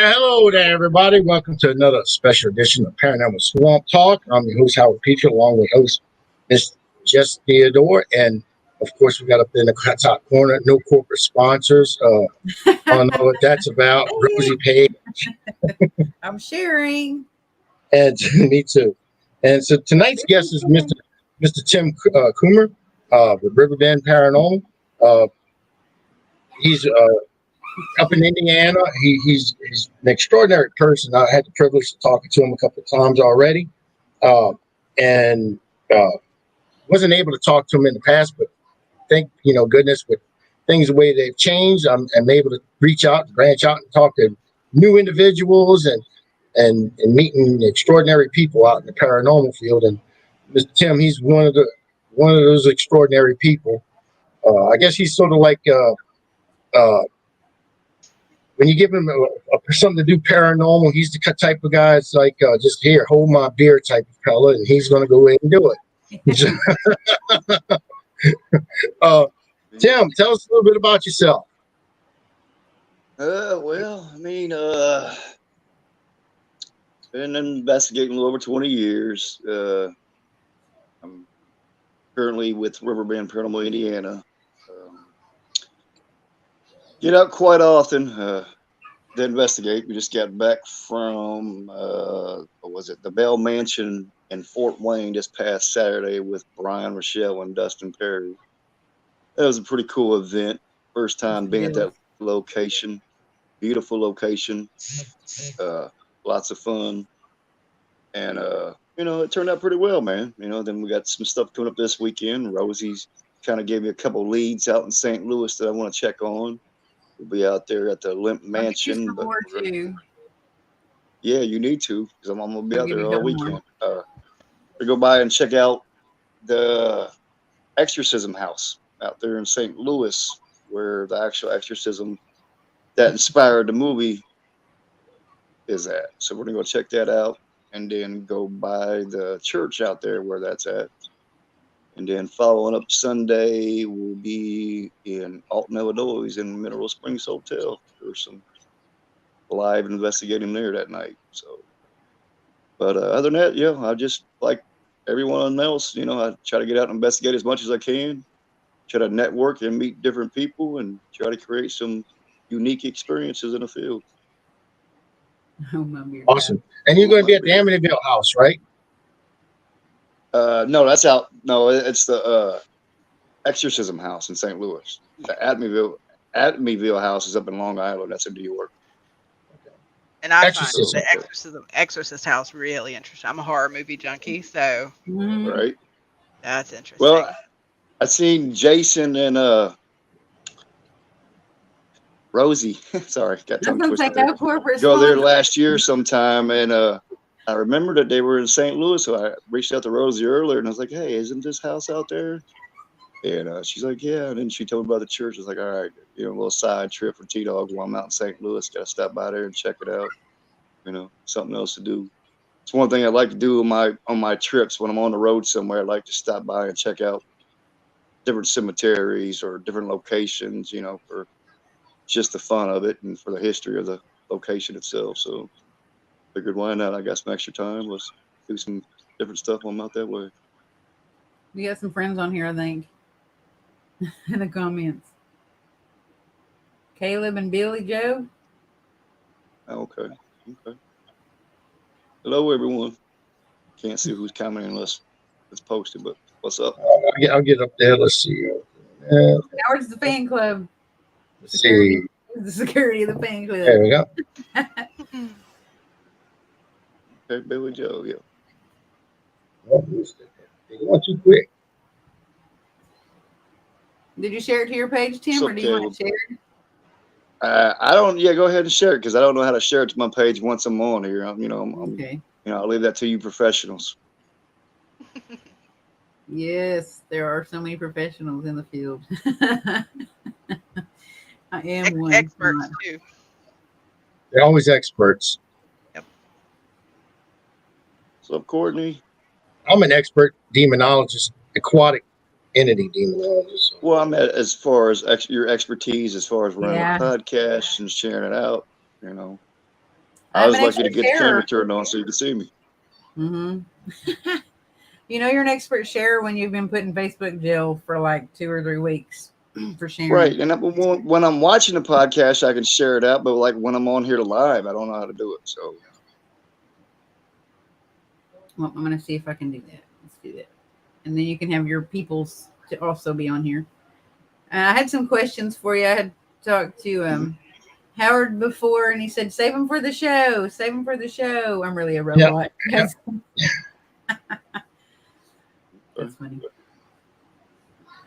Hello there, everybody. Welcome to another special edition of Paranormal Swamp Talk. I'm your host, Howard Peter, along with host Miss Jess Theodore. And, of course, we got up there in the top corner, no corporate sponsors. I don't know what that's about. Rosie Page. I'm sharing. And me too. And so tonight's guest is Mr. Tim Kummer with Riverbend Paranormal. Uh, he's up in Indiana. He's an extraordinary person. I had the privilege of talking to him a couple of times already, and wasn't able to talk to him in the past. But thank goodness, with things the way they've changed, I'm able to reach out, branch out, and talk to new individuals and meeting extraordinary people out in the paranormal field. And Mr. Tim, he's one of those extraordinary people. I guess he's sort of like. When you give him something to do paranormal, he's the type of guy. It's like just here, hold my beer type of fella, and he's going to go in and do it. Tim, tell us a little bit about yourself. Been investigating a little over 20 years. I'm currently with Riverbend Paranormal, Indiana. Get out quite often to investigate. We just got back from the Bell Mansion in Fort Wayne this past Saturday with Brian, Rochelle, and Dustin Perry. That was a pretty cool event. First time being at that location. Beautiful location. Lots of fun. And it turned out pretty well, man. Then we got some stuff coming up this weekend. Rosie's kind of gave me a couple leads out in St. Louis that I want to check on. We'll be out there at the Limp Mansion. Yeah, you need to, because I'm going to be out there all weekend. We go by and check out the exorcism house out there in St. Louis, where the actual exorcism that inspired the movie is at. So we're going to go check that out and then go by the church out there where that's at. And then following up Sunday, we'll be in Alton, Illinois, in Mineral Springs Hotel for some live investigating there that night. So, but other than that, I just like everyone else. I try to get out and investigate as much as I can. Try to network and meet different people, and try to create some unique experiences in the field. Awesome. And you're going to be at the Amityville house, right? No, that's out. No, it's the exorcism house in St. Louis. The Amityville house is up in Long Island. That's in New York. And I find the Exorcist house really interesting. I'm a horror movie junkie, so right. That's interesting. Well, I seen Jason and Rosie. Sorry, got tongue twisted there. Go there last year sometime, and I remember that they were in St. Louis, so I reached out to Rosie earlier, and I was like, "Hey, isn't this house out there?" And she's like, "Yeah." And then she told me about the church. I was like, "All right, a little side trip for T-Dog while I'm out in St. Louis. Got to stop by there and check it out. Something else to do." It's one thing I like to do on my trips when I'm on the road somewhere. I like to stop by and check out different cemeteries or different locations, for just the fun of it and for the history of the location itself. So figured why not? I got some extra time. Let's do some different stuff while I'm out that way. We got some friends on here, I think, in the comments. Caleb and Billy Joe. Okay. Hello, everyone. Can't see who's commenting unless it's posted, but what's up? I'll get up there. Let's see. Howard's the fan club. Let's see. The security of the fan club. There we go. Okay, Billy Joe, yeah. They going too quick. Did you share it to your page, Tim, or do you want to share it? I don't. Yeah, go ahead and share it because I don't know how to share it to my page once I'm on here. Okay. I'll leave that to you professionals. Yes, there are so many professionals in the field. I am one. Experts too. They're always experts. Yep. What's up, Courtney? I'm an expert demonologist, aquatic entity demonologist. Well, I'm as far as your expertise, as far as running a podcast and sharing it out. I I'm was an lucky to expert get the camera sharer. turned on so you could see me. Mm-hmm. You know, you're an expert sharer when you've been put in Facebook jail for like 2 or 3 weeks for sharing. Right. And when I'm watching the podcast, I can share it out. But like when I'm on here live, I don't know how to do it. So, Well, I'm going to see if I can do that. Let's do that. And then you can have your peoples to also be on here. I had some questions for you. I had talked to Howard before, and he said, save them for the show. Save them for the show. I'm really a robot. Yeah. That's funny.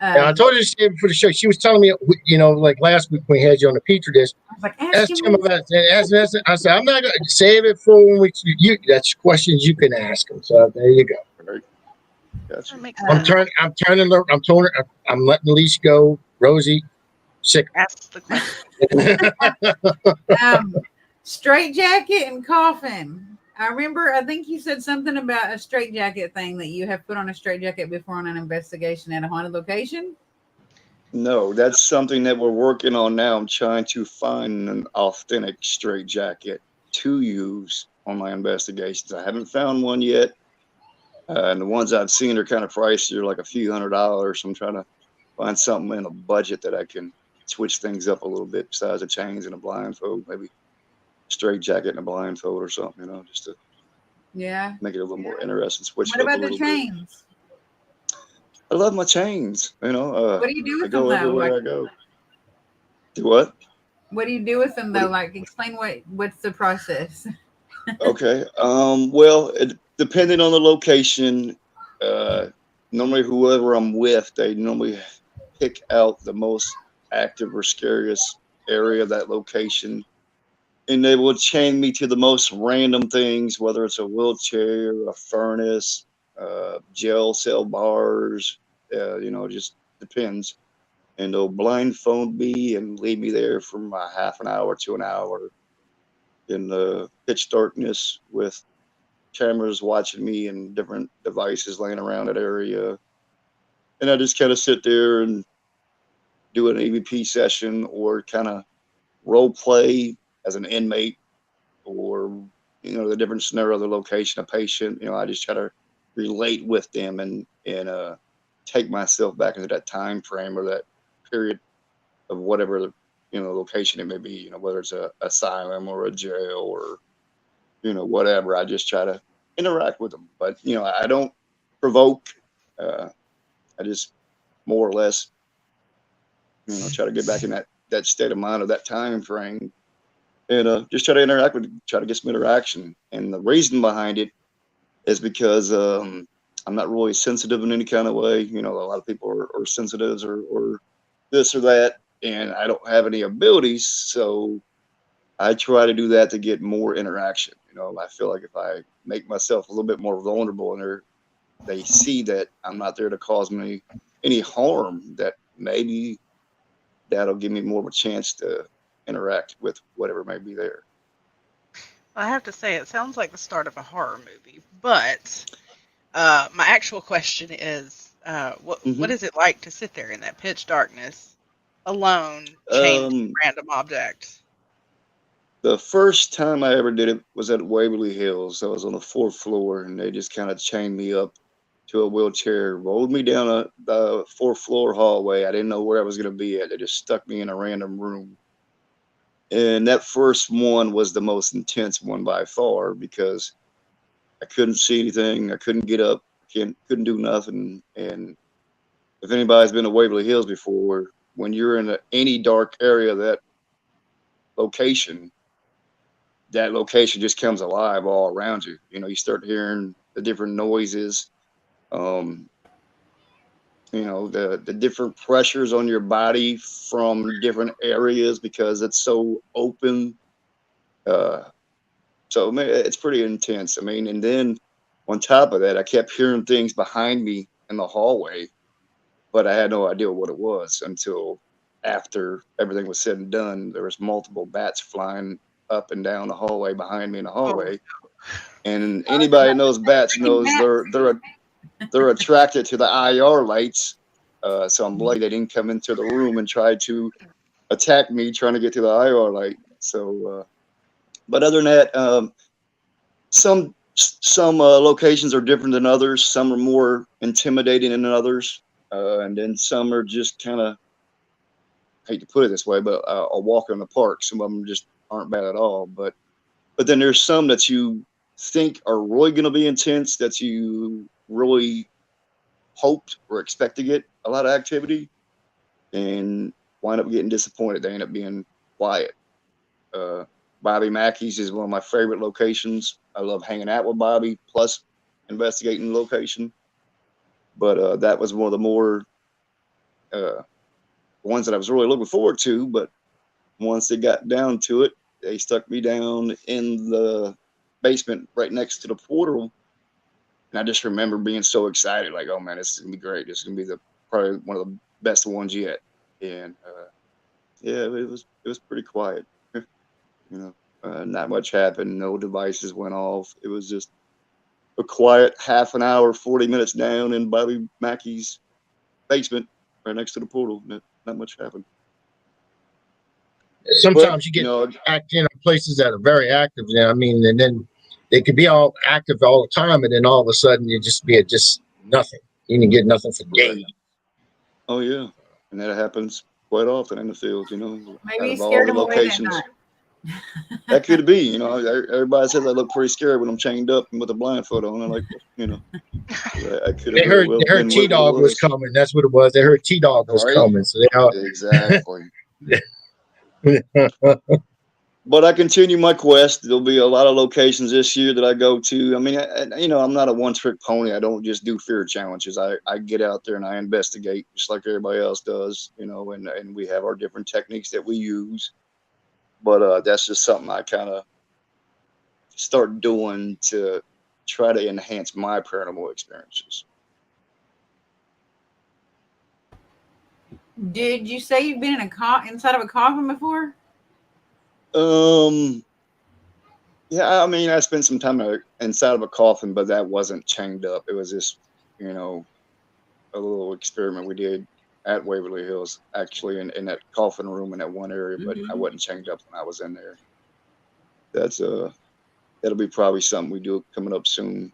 I told her to save it for the show. She was telling me, like last week when we had you on the Petri dish. I was like, Ask Tim about it. I said, I'm not going to save it for when we. That's questions you can ask him. So there you go. right. Gotcha. I'm letting Leash go. Rosie, sick. Ask the question. Straight jacket and coffin. I think you said something about a straight jacket thing that you have put on a straight jacket before on an investigation at a haunted location. No, that's something that we're working on now. I'm trying to find an authentic straight jacket to use on my investigations. I haven't found one yet. And the ones I've seen are kind of pricey. They're like a few $100s. I'm trying to find something in a budget that I can switch things up a little bit besides the chains and a blindfold, maybe a straight jacket and a blindfold or something, just to make it a little more interesting. Switch What it up about a the little chains? bit. I love my chains. What do you do with them though? Everywhere I go. Do what? What do you do with them though? Like, explain what's the process? Okay. Well, depending on the location, normally whoever I'm with, they normally pick out the most active or scariest area of that location, and they will chain me to the most random things, whether it's a wheelchair, a furnace, jail cell bars. It just depends. And they'll blindfold me and leave me there for a half an hour to an hour in the pitch darkness with cameras watching me and different devices laying around that area. And I just kind of sit there and do an EVP session or kind of role play as an inmate or, the different scenario of the location, a patient. I just try to relate with them and take myself back into that time frame or that period of whatever, location it may be, whether it's a asylum or a jail or, whatever. I just try to interact with them. But, I don't provoke. I just more or less, try to get back in that state of mind or that time frame and just try to interact try to get some interaction. And the reason behind it is because I'm not really sensitive in any kind of way. A lot of people are sensitives or this or that, and I don't have any abilities. So I try to do that to get more interaction. I feel like if I make myself a little bit more vulnerable and they see that I'm not there to cause me any harm, that maybe that'll give me more of a chance to interact with whatever may be there. I have to say, it sounds like the start of a horror movie. But my actual question is, what is it like to sit there in that pitch darkness, alone, chained to random objects? The first time I ever did it was at Waverly Hills. I was on the 4th floor, and they just kind of chained me up to a wheelchair, rolled me down the 4th floor hallway. I didn't know where I was going to be at. They just stuck me in a random room. And that first one was the most intense one by far because I couldn't see anything. I couldn't get up. Couldn't do nothing. And if anybody's been to Waverly Hills before, when you're in any dark area of that location just comes alive all around you. You start hearing the different noises, the different pressures on your body from different areas because it's so open. So it's pretty intense. And then on top of that, I kept hearing things behind me in the hallway, but I had no idea what it was until after everything was said and done. There was multiple bats flying up and down the hallway behind me in the hallway. And anybody that knows bats knows they're attracted to the IR lights. So I'm lucky they didn't come into the room and try to attack me trying to get to the IR light. So But other than that, some locations are different than others. Some are more intimidating than others, and then some are just kind of, hate to put it this way, but a walk in the park. Some of them just aren't bad at all. But then there's some that you think are really going to be intense, that you really hoped or expect to get a lot of activity, and wind up getting disappointed. They end up being quiet. Bobby Mackey's is one of my favorite locations. I love hanging out with Bobby, plus investigating the location. But that was one of the more ones that I was really looking forward to. But once they got down to it, they stuck me down in the basement right next to the portal. And I just remember being so excited, like, oh man, this is gonna be great. This is gonna be probably one of the best ones yet. And yeah, it was pretty quiet. Not much happened. No devices went off. It was just a quiet half an hour, 40 minutes down in Bobby Mackey's basement, right next to the portal. Not much happened. Sometimes you get act in places that are very active. I mean, and then they could be all active all the time, and then all of a sudden you just be at just nothing. You can get nothing for days. Oh yeah, and that happens quite often in the field. Maybe you scared them away that night. That could be. Everybody says I look pretty scared when I'm chained up and with a blindfold on. I'm like, I could have. They heard T-Dog was coming. That's what it was. They heard T-Dog was coming. So they all exactly. But I continue my quest. There'll be a lot of locations this year that I go to. I mean, I'm not a one-trick pony. I don't just do fear challenges. I get out there and I investigate just like everybody else does, and we have our different techniques that we use. But that's just something I kind of start doing to try to enhance my paranormal experiences. Did you say you've been inside of a coffin before? Yeah, I mean, I spent some time inside of a coffin, but that wasn't chained up. It was just, a little experiment we did at Waverly Hills, actually, in that coffin room in that one area, but I wasn't chained up when I was in there. That'll be probably something we do coming up soon.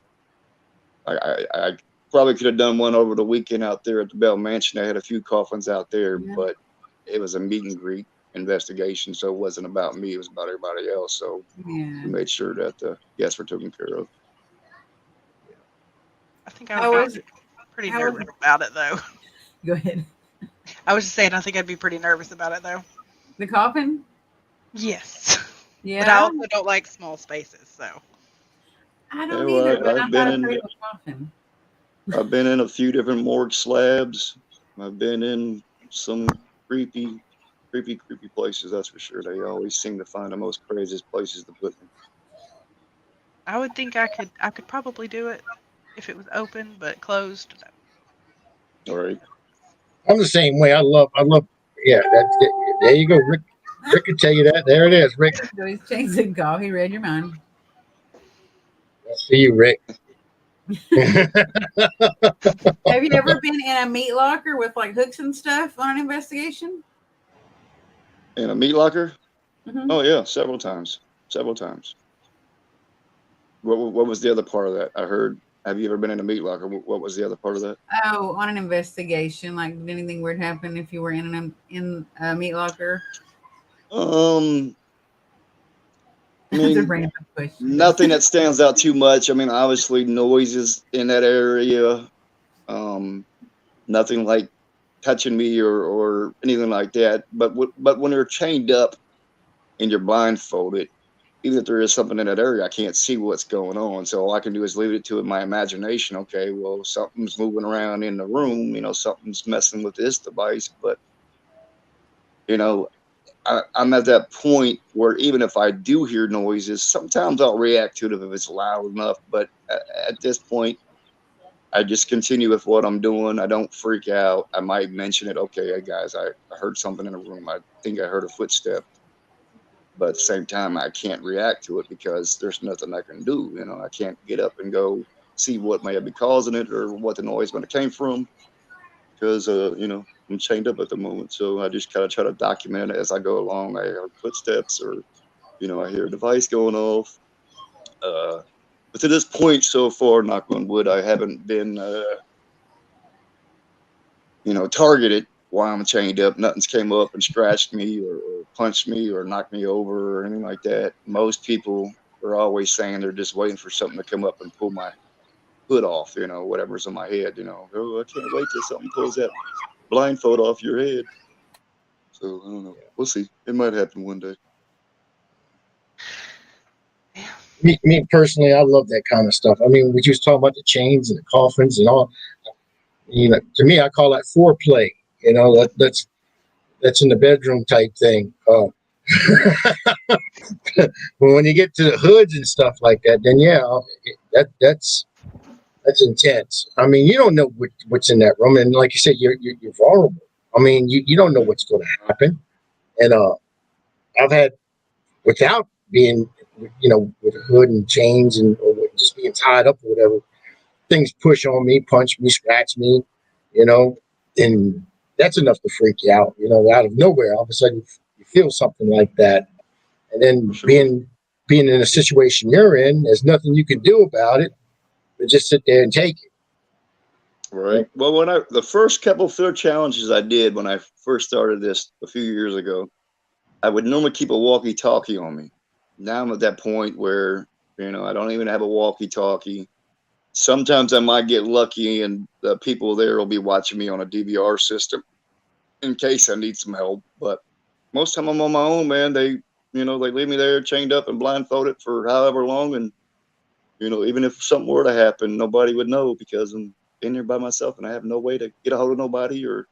I probably could have done one over the weekend out there at the Bell Mansion. I had a few coffins out there, but it was a meet and greet investigation, so it wasn't about me. It was about everybody else. So we made sure that the guests were taken care of. I think I would be pretty nervous about it, though. Go ahead. I was just saying, I think I'd be pretty nervous about it, though. The coffin? Yes. Yeah. But I also don't like small spaces, so. I don't either, but I'm not afraid of a coffin. I've been in a few different morgue slabs. I've been in some creepy places, that's for sure. They always seem to find the most craziest places to put them. I would think I could probably do it if it was open, but closed. All right. I'm the same way. I love. Yeah, that's it. There you go, Rick. Rick can tell you that. There it is, Rick. So he's changed the call. He read your mind. I see you, Rick. Have you ever been in a meat locker with like hooks and stuff on an investigation? In a meat locker? Mm-hmm. Oh yeah, several times. What was the other part of that? I heard. Have you ever been in a meat locker? What was the other part of that? Oh, on an investigation. Like, did anything weird happen if you were in a meat locker? I mean, nothing that stands out too much. I mean, obviously noises in that area. Nothing like touching me or anything like that. But when they're chained up and you're blindfolded, even if there is something in that area, I can't see what's going on. So all I can do is leave it to my imagination. Okay, well, something's moving around in the room. Something's messing with this device. But, I'm at that point where even if I do hear noises, sometimes I'll react to it if it's loud enough. But at this point, I just continue with what I'm doing. I don't freak out. I might mention it. Okay, hey guys, I heard something in the room. I think I heard a footstep. But at the same time, I can't react to it because there's nothing I can do. I can't get up and go see what may have been causing it or what the noise might have came from because, I'm chained up at the moment. So I just kind of try to document it as I go along. I heard footsteps or, I hear a device going off. But to this point so far, knock on wood, I haven't been, targeted while I'm chained up. Nothing's came up and scratched me or punched me or knocked me over or anything like that. Most people are always saying they're just waiting for something to come up and pull my hood off, whatever's on my head, Oh, I can't wait till something pulls that blindfold off your head. So I don't know. We'll see. It might happen one day. Me personally, I love that kind of stuff. I mean, we just talking about the chains and the coffins and all. To me, I call that foreplay. That's in the bedroom type thing. But when you get to the hoods and stuff like that, then that's intense. I mean, you don't know what's in that room, and like you said, you're vulnerable. I mean, you don't know what's going to happen. And I've had, without being, with a hood and chains and or just being tied up or whatever, things push on me, punch me, scratch me, and that's enough to freak you out. Out of nowhere, all of a sudden you feel something like that, and then Sure. being in a situation you're in, there's nothing you can do about it, but just sit there and take it. Right. Well, the first couple fear challenges I did when I first started this a few years ago, I would normally keep a walkie-talkie on me. Now I'm at that point where, I don't even have a walkie-talkie. Sometimes I might get lucky and the people there will be watching me on a DVR system in case I need some help. But most time I'm on my own, man. They leave me there chained up and blindfolded for however long. And, even if something were to happen, nobody would know because I'm in there by myself and I have no way to get a hold of nobody or,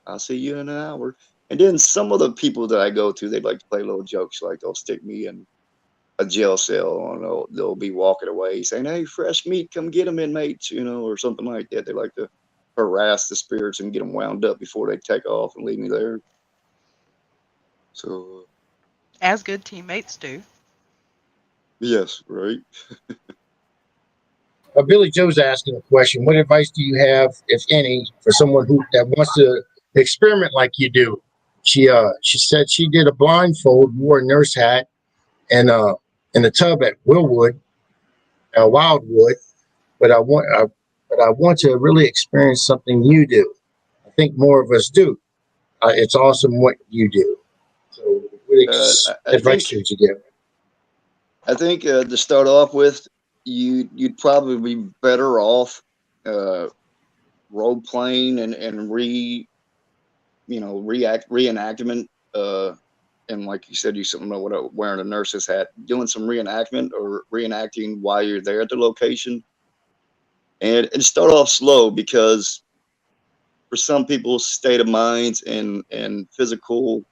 I'll see you in an hour. And then some of the people that I go to, they like to play little jokes, like they'll stick me in a jail cell and they'll be walking away saying, "Hey, fresh meat, come get them, inmates," or something like that. They like to harass the spirits and get them wound up before they take off and leave me there. So, as good teammates do. yes, right. Billy Joe's asking a question. What advice do you have, if any, for someone that wants to experiment like you do? She said she did a blindfold, wore a nurse hat, and in the tub at Wildwood. But I want to really experience something you do. I think more of us do. It's awesome what you do. So, what advice would you give? I think to start off with, you'd probably be better off role playing and reenactment. And like you said, wearing a nurse's hat, doing some reenactment or reenacting while you're there at the location, and start off slow because for some people's state of minds and physical,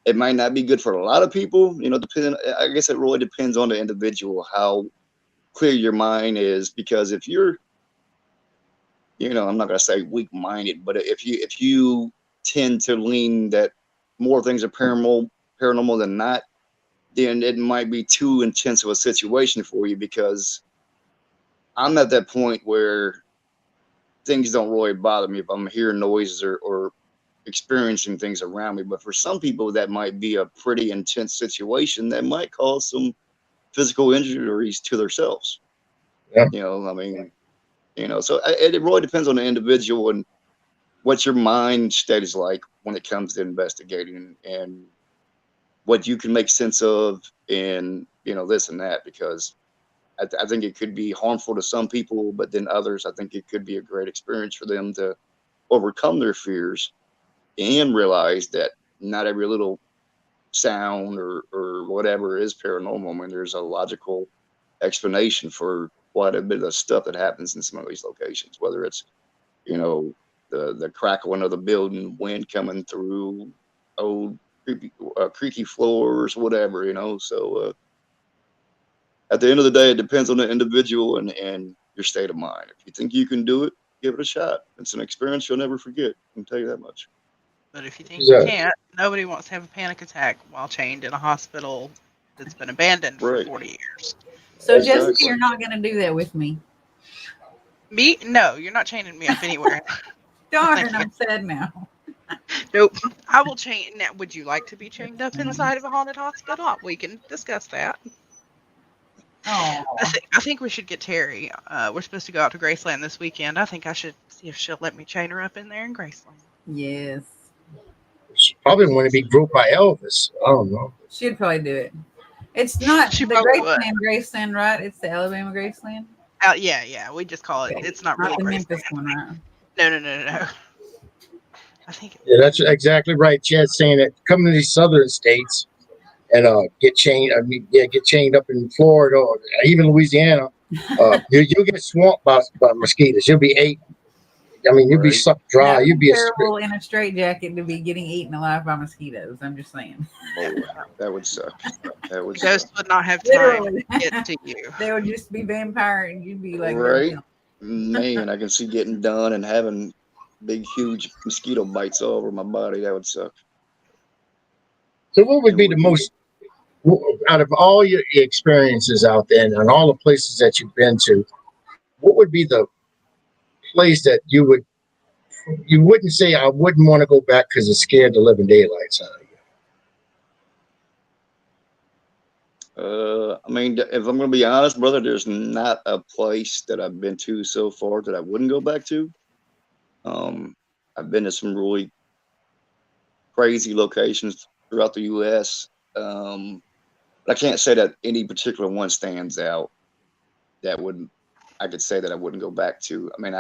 it might not be good for a lot of people. I guess it really depends on the individual how clear your mind is. Because if you're, I'm not gonna say weak-minded, but if you tend to lean that more things are paranormal than not, then it might be too intense of a situation for you. Because I'm at that point where things don't really bother me if I'm hearing noises or experiencing things around me. But for some people, that might be a pretty intense situation that might cause some physical injuries to themselves. Yeah. So it really depends on the individual and what your mind state is like when it comes to investigating and what you can make sense of and, this and that, because I think it could be harmful to some people, but then others, I think it could be a great experience for them to overcome their fears and realize that not every little sound or whatever is paranormal. I mean, there's a logical explanation for quite a bit of stuff that happens in some of these locations, whether it's, the crackling of the building, wind coming through, old creaky floors, whatever, So at the end of the day, it depends on the individual and your state of mind. If you think you can do it, give it a shot. It's an experience you'll never forget. I can tell you that much. But if you think you can't, nobody wants to have a panic attack while chained in a hospital that's been abandoned for 40 years. So, Jessica, you're not going to do that with me. Me? No, you're not chaining me up anywhere. Darn, I'm sad now. Nope. I will chain. Now, would you like to be chained up inside of a haunted hospital? We can discuss that. Oh, I think we should get Terry. We're supposed to go out to Graceland this weekend. I think I should see if she'll let me chain her up in there in Graceland. yes. She probably want to be groped by Elvis. I don't know. She'd probably do it. It's not She the probably would. Graceland, right? It's the Alabama Graceland. Yeah. We just call it. Okay. It's not Not really the Graceland. Memphis one, right? No. I think. Yeah, that's exactly right. Chad's saying that come to these southern states and get chained. I mean, yeah, get chained up in Florida or even Louisiana. You'll get swamped by mosquitoes. You'll be ate. I mean, you'll be sucked dry. That'd You'll be terrible in a straitjacket to be getting eaten alive by mosquitoes. I'm just saying. Oh, that would suck. That would Ghosts suck. would not have time Literally. to get to you. They would just be vampire, and you'd be like, Right. Man, I can see getting done and having big, huge mosquito bites all over my body. That would suck. So, what would be the most out of all your experiences out there and all the places that you've been to? What would be the place that you wouldn't say I wouldn't want to go back because it's scared the living daylights out of you? I mean, if I'm going to be honest, brother, there's not a place that I've been to so far that I wouldn't go back to. I've been to some really crazy locations throughout the U.S. But I can't say that any particular one stands out that I could say that I wouldn't go back to. I mean,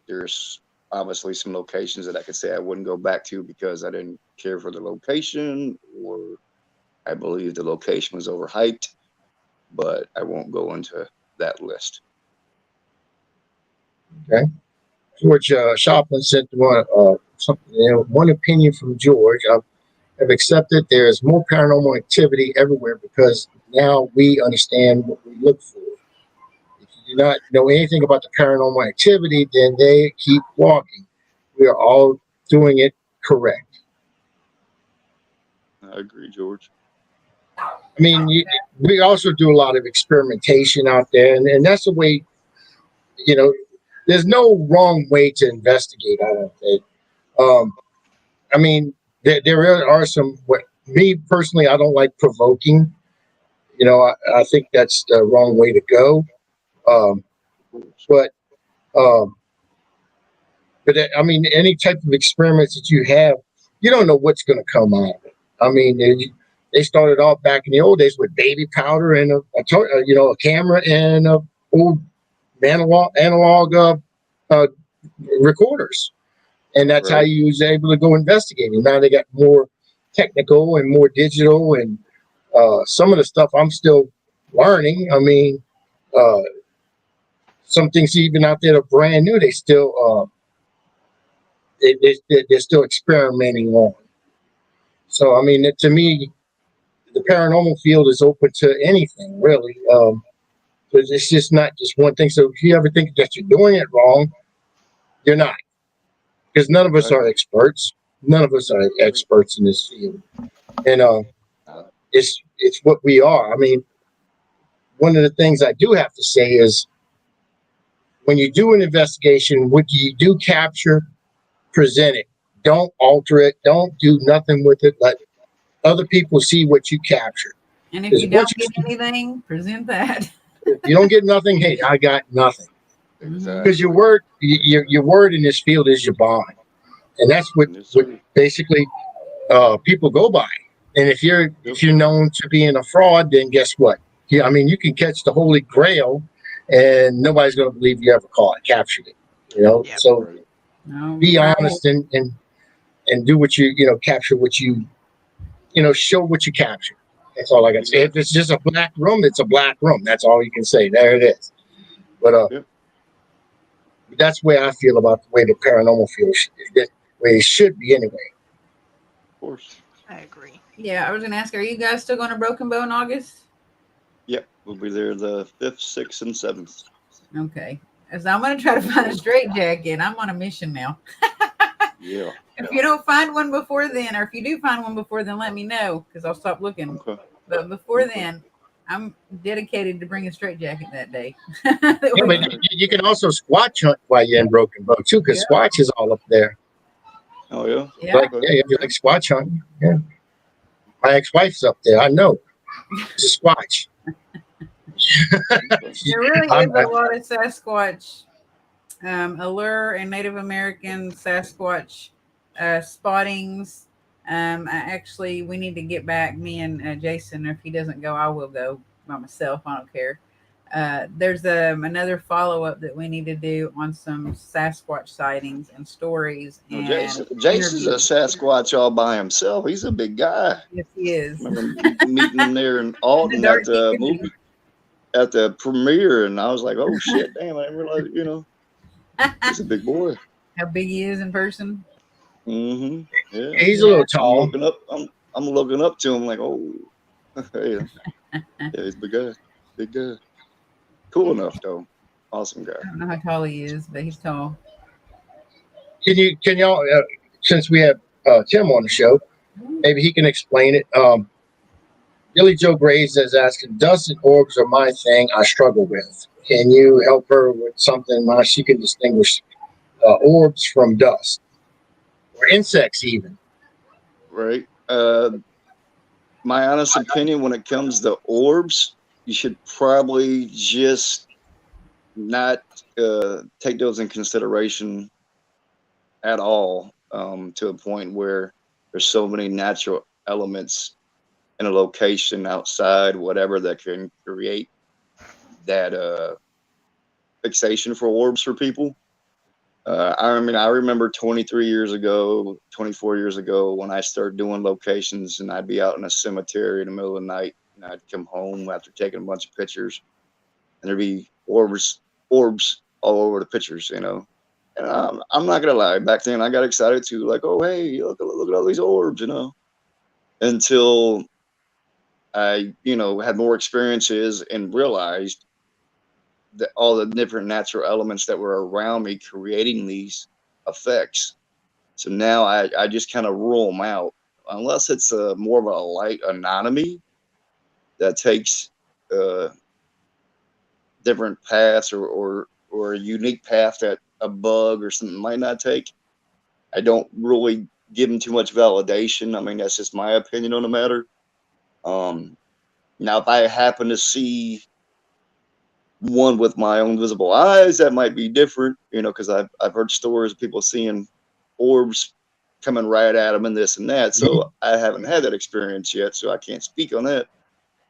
there's obviously some locations that I could say I wouldn't go back to because I didn't care for the location or I believe the location was overhyped, but I won't go into that list. Okay. George Shoplin said one opinion from George. I've accepted there is more paranormal activity everywhere because now we understand what we look for. If you do not know anything about the paranormal activity, then they keep walking. We are all doing it correct. I agree, George. I mean, we also do a lot of experimentation out there, and that's the way, there's no wrong way to investigate, I don't think. I mean, there are some, me personally, I don't like provoking. I think that's the wrong way to go. But I mean, any type of experiments that you have, you don't know what's going to come out of it. I mean, they started off back in the old days with baby powder and a camera and old analog recorders, and that's how you was able to go investigating. Now they got more technical and more digital, and some of the stuff I'm still learning. I mean, some things even out there are brand new. They still they're still experimenting on. So I mean, to me, the paranormal field is open to anything, really. Because it's just not just one thing. So if you ever think that you're doing it wrong, you're not. Because none of us are experts. None of us are experts in this field. And it's what we are. I mean, one of the things I do have to say is when you do an investigation, what you do capture, present it. Don't alter it. Don't do nothing with it. Let other people see what you captured. And if you don't get anything, present that. If you don't get nothing, hey, I got nothing. Because your word in this field is your bond, and that's what basically people go by. And if you're known to being a fraud, then guess what? I mean, you can catch the Holy Grail, and nobody's going to believe you ever captured it. So be honest and do what you capture what you show what you capture. That's all I can say. If it's just a black room, it's a black room. That's all you can say. There it is. But that's where I feel about the way the paranormal feels. The way it should be anyway. Of course. I agree. Yeah, I was going to ask, are you guys still going to Broken Bow in August? Yep, we'll be there the 5th, 6th, and 7th. Okay. So I'm going to try to find a straitjacket. I'm on a mission now. Yeah. If you don't find one before then, or if you do find one before then, let me know because I'll stop looking. Okay. But before then, I'm dedicated to bring a straitjacket that day. But you can also squatch hunt while you're in Broken Bow too, because Squatch is all up there. Oh yeah. Yeah. Like, yeah, you like Squatch hunting? Yeah. My ex-wife's up there. I know. It's a Squatch. There really I'm, is a lot of Sasquatch allure and Native American Sasquatch spottings. We need to get back. Me and Jason. If he doesn't go, I will go by myself. I don't care. There's another follow up that we need to do on some Sasquatch sightings and stories No, and Jason's a interviews. Sasquatch all by himself. He's a big guy. Yes, he is. I remember meeting him there in The Alton at dark the community. movie at the premiere, and I was like, "Oh shit, damn! I didn't realize." He's a big boy. How big he is in person. Mm-hmm. Yeah. he's a little I'm tall. looking up. I'm looking up to him like, oh, yeah, he's a big guy. Big guy. Cool enough though. Awesome guy. I don't know how tall he is, but he's tall. Can y'all, since we have Tim on the show, maybe he can explain it. Billy Joe Graves is asking, dust and orbs are my thing I struggle with. Can you help her with something how she can distinguish orbs from dust or insects even? Right. My honest opinion when it comes to orbs, you should probably just not take those in consideration at all, to a point where there's so many natural elements in a location outside, whatever, that can create that fixation for orbs for people. I mean, I remember 23 years ago, 24 years ago, when I started doing locations, and I'd be out in a cemetery in the middle of the night, and I'd come home after taking a bunch of pictures, and there'd be orbs all over the pictures, And I'm not gonna lie, back then I got excited too, like, oh hey, look at all these orbs, until I, had more experiences and realized that all the different natural elements that were around me creating these effects. So now I just kind of rule them out, unless it's more of a light anomaly that takes different paths or a unique path that a bug or something might not take. I don't really give them too much validation. I mean, that's just my opinion on the matter. Now, if I happen to see one with my own visible eyes, that might be different, because I've heard stories of people seeing orbs coming right at them and this and that. So I haven't had that experience yet, so I can't speak on that.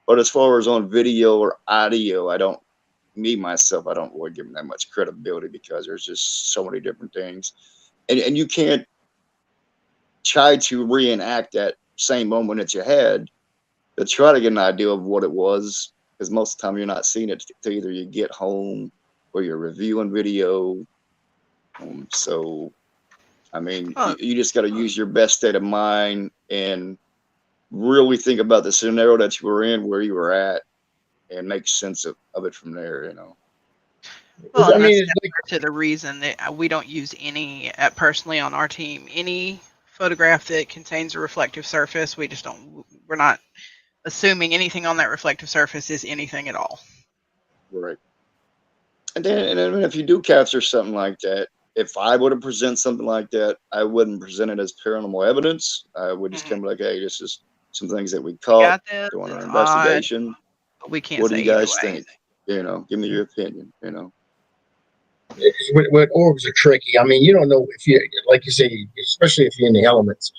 But as far as on video or audio, I don't really give them that much credibility, because there's just so many different things, and you can't try to reenact that same moment that you had to try to get an idea of what it was, because most of the time you're not seeing it till either you get home or you're reviewing video. So, I mean, you just got to use your best state of mind and really think about the scenario that you were in, where you were at, and make sense of it from there, Well, I mean, that's to the reason that we don't use any, personally on our team, any photograph that contains a reflective surface. We're not assuming anything on that reflective surface is anything at all. Right. And then if you do capture something like that, if I were to present something like that, I wouldn't present it as paranormal evidence. I would just come like, hey, this is some things that we caught doing our investigation. But we can't what do say you guys either way. think? Give me your opinion, With orbs are tricky. I mean, you don't know if you, like you say, especially if you're in the elements.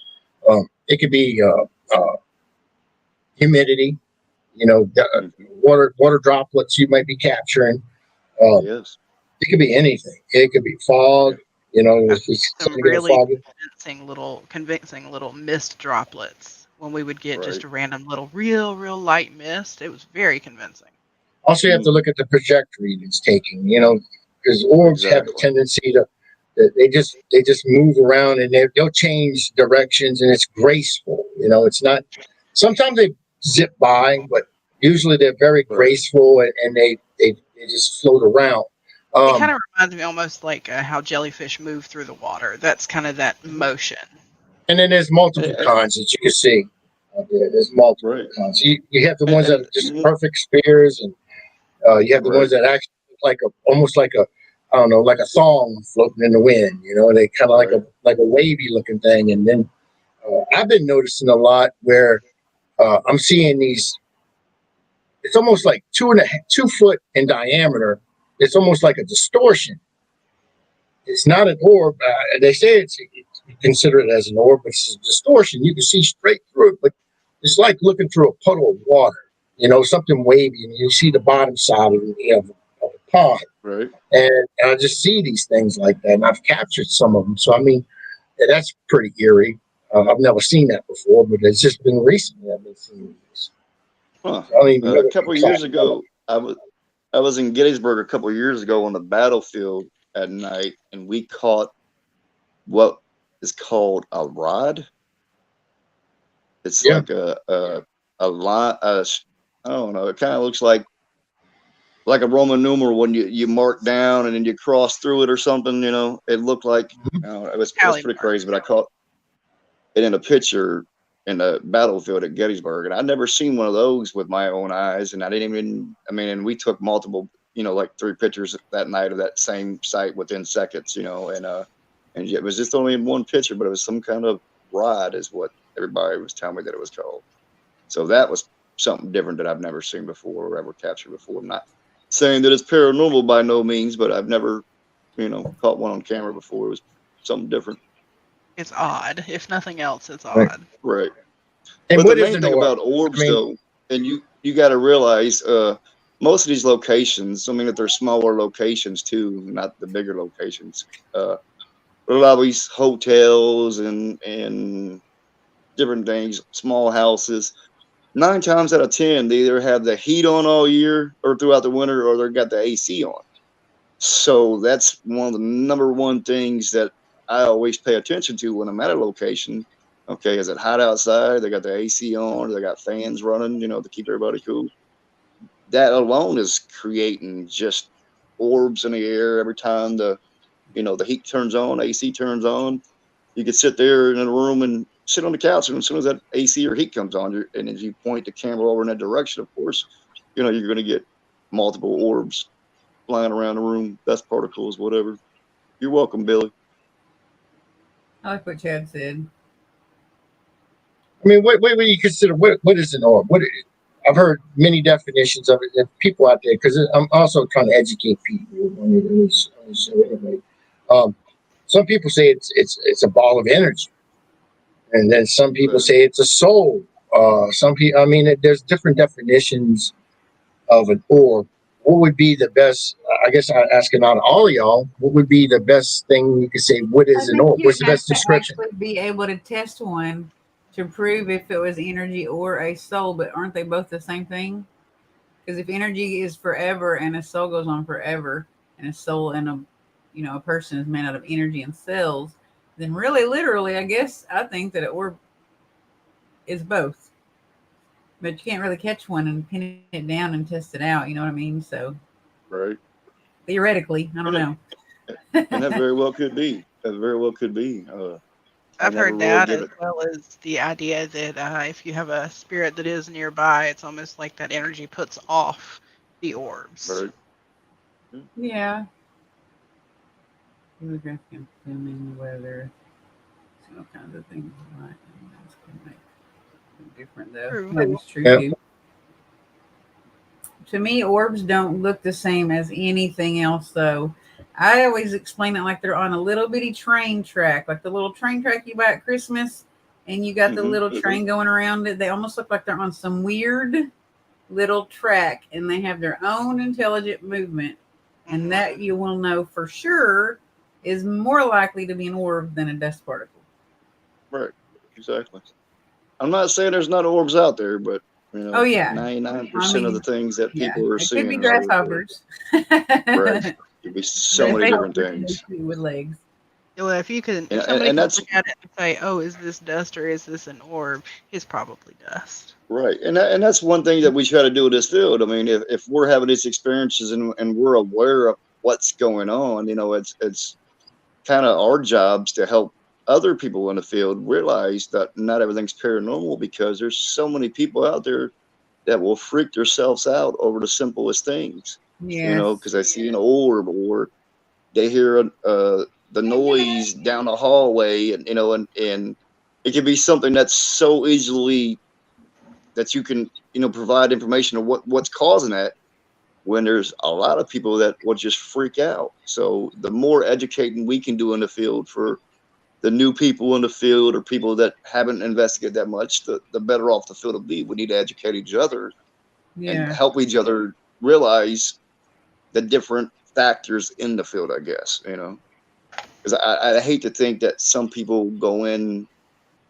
It could be humidity, water droplets you might be capturing. Yes. It could be anything. It could be fog. If it's Some really convincing little mist droplets when we would get just a random little real light mist. It was very convincing. Also, you have to look at the trajectory it's taking. Because orbs have a tendency to they just move around, and they'll change directions, and it's graceful. It's not. Sometimes they zip by, but usually they're very graceful, and they just float around. It kind of reminds me almost like how jellyfish move through the water. That's kind of that motion. And then there's multiple kinds that you can see. There's multiple kinds. You have the ones that are just perfect spheres, and you have the ones that actually look like almost like I don't know, like a song floating in the wind. They kind of like a wavy looking thing. And then I've been noticing a lot where I'm seeing these. It's almost like 2 foot in diameter. It's almost like a distortion. It's not an orb. They say it's consider it as an orb, but it's a distortion. You can see straight through it, but it's like looking through a puddle of water. Something wavy, and you see the bottom side of a pond. Right. And I just see these things like that, and I've captured some of them. So I mean, that's pretty eerie. I've never seen that before, but it's just been recently I've been seeing this. Huh. A couple of years ago, I was in Gettysburg a couple of years ago on the battlefield at night, and we caught what is called a rod. It's like a line. I don't know. It kind of looks like a Roman numeral when you mark down and then you cross through it or something. It looked like it was pretty crazy. But I caught it in a picture in the battlefield at Gettysburg, and I'd never seen one of those with my own eyes. And I didn't even. I mean, and we took multiple, like 3 pictures that night of that same site within seconds. And it was just only in one picture, but it was some kind of rod, is what everybody was telling me that it was called. So that was something different that I've never seen before or ever captured before. I'm not saying that it's paranormal by no means, but I've never, caught one on camera before. It was something different. It's odd. If nothing else, it's odd. Right. And but the main thing about orbs, though, and you got to realize, most of these locations, I mean, if they're smaller locations too, not the bigger locations, a lot of these hotels and different things, small houses, 9 times out of 10, they either have the heat on all year or throughout the winter, or they've got the AC on. So that's one of the number one things that I always pay attention to when I'm at a location. Okay, is it hot outside? They got the AC on, or they got fans running, to keep everybody cool. That alone is creating just orbs in the air every time the heat turns on, AC turns on. You could sit there in a room and sit on the couch, and as soon as that AC or heat comes on, and as you point the camera over in that direction, of course, you're going to get multiple orbs flying around the room, dust particles, whatever. You're welcome, Billy. I like what Chad said. I mean, what do you consider? What is an orb? I've heard many definitions of it. And people out there, because I'm also trying to educate people on this show anyway. Some people say it's a ball of energy, and then some people say it's a soul. Some people, I mean, there's different definitions of an orb. What would be the best? I guess I'm asking out all of y'all. What would be the best thing you could say? What is an orb? What's the best description? Actually be able to test one to prove if it was energy or a soul, but aren't they both the same thing? Because if energy is forever and a soul goes on forever, and a soul and a person is made out of energy and cells, then really, literally, I guess I think that an orb is both. But you can't really catch one and pin it down and test it out. You know what I mean? So, right. Theoretically, I don't know. And that very well could be. That very well could be. I've heard that, as well as the idea that if you have a spirit that is nearby, it's almost like that energy puts off the orbs. Right. Yeah. Demographic and filming, weather, all kinds of things. Right. That's going to make it different, though. True. That is true, too. To me, orbs don't look the same as anything else, though. I always explain it like they're on a little bitty train track, like the little train track you buy at Christmas, and you got the little train going around it. They almost look like they're on some weird little track, and they have their own intelligent movement, and that you will know for sure is more likely to be an orb than a dust particle. Right, exactly. I'm not saying there's not orbs out there, but 99% of the things that people are seeing. It could be grasshoppers. Right. Could be so many different things. With legs. Well, if you can, if somebody can look at it and say, "Oh, is this dust or is this an orb?" It's probably dust. Right, and that's one thing that we try to do in this field. I mean, if we're having these experiences and we're aware of what's going on, it's kind of our jobs to help other people in the field realize that not everything's paranormal, because there's so many people out there that will freak themselves out over the simplest things. Yeah. Because I see an orb, or they hear the noise down the hallway, and and it can be something that's so easily that you can provide information of what's causing that, when there's a lot of people that will just freak out. So the more educating we can do in the field for the new people in the field, or people that haven't investigated that much, the better off the field will be. We need to educate each other and help each other realize the different factors in the field, I guess, because I hate to think that some people go in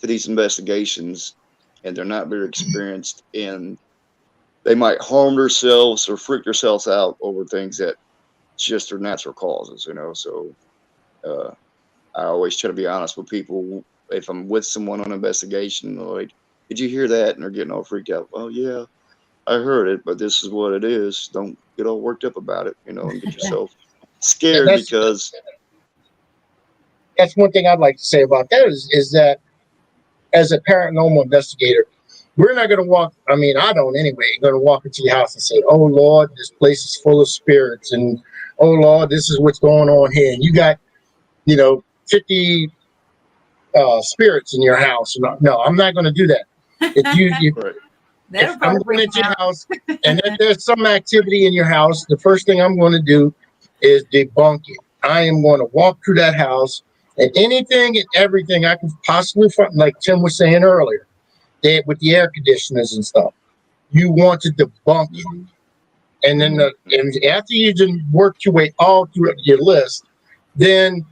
to these investigations and they're not very experienced, and they might harm themselves or freak themselves out over things that just are natural causes, So I always try to be honest with people. If I'm with someone on an investigation, like, did you hear that? And they're getting all freaked out. Oh, yeah, I heard it, but this is what it is. Don't get all worked up about it, and get yourself scared, because that's one thing I'd like to say about that is that as a paranormal investigator, we're not going to walk. I mean, I don't anyway. Going to walk into your house and say, "Oh Lord, this place is full of spirits," and "Oh Lord, this is what's going on here." And you got, 50 spirits in your house. No, I'm not going to do that. If I'm going into your house and if there's some activity in your house, the first thing I'm going to do is debunk it. I am going to walk through that house, and anything and everything I can possibly find, like Tim was saying earlier, with the air conditioners and stuff, you want to debunk it. And then and after you worked your way all through your list, then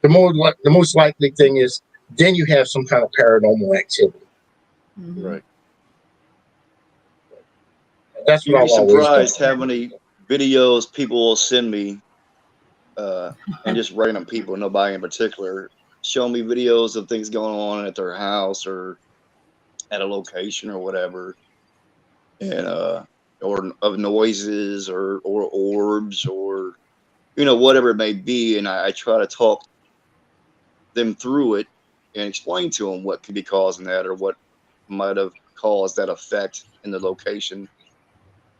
the most likely thing is then you have some kind of paranormal activity. Right. That's what You'd be I'll always surprised do. how many videos people will send me, and just random people, nobody in particular, show me videos of things going on at their house or at a location or whatever, and or of noises or orbs or whatever it may be, and I try to talk them through it and explain to them what could be causing that, or what might have caused that effect in the location.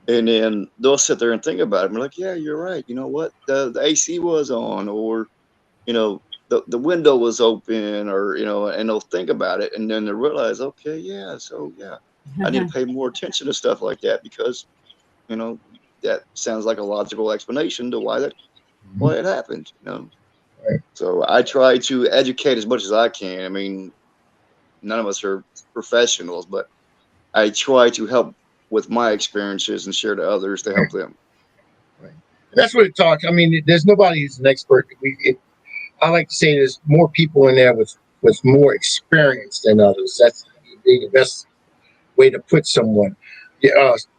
And then they'll sit there and think about it. And we're like, yeah, you're right. You know what? The AC was on, or, the window was open, or, and they'll think about it. And then they realize, okay, yeah, so yeah, I need to pay more attention to stuff like that, because, that sounds like a logical explanation to why it happened, Right. So I try to educate as much as I can. I mean, none of us are professionals, but I try to help with my experiences and share to others to help them. Right. That's what it talks. I mean, there's nobody who's an expert. I like to say there's more people in there with more experience than others. That's the best way to put someone.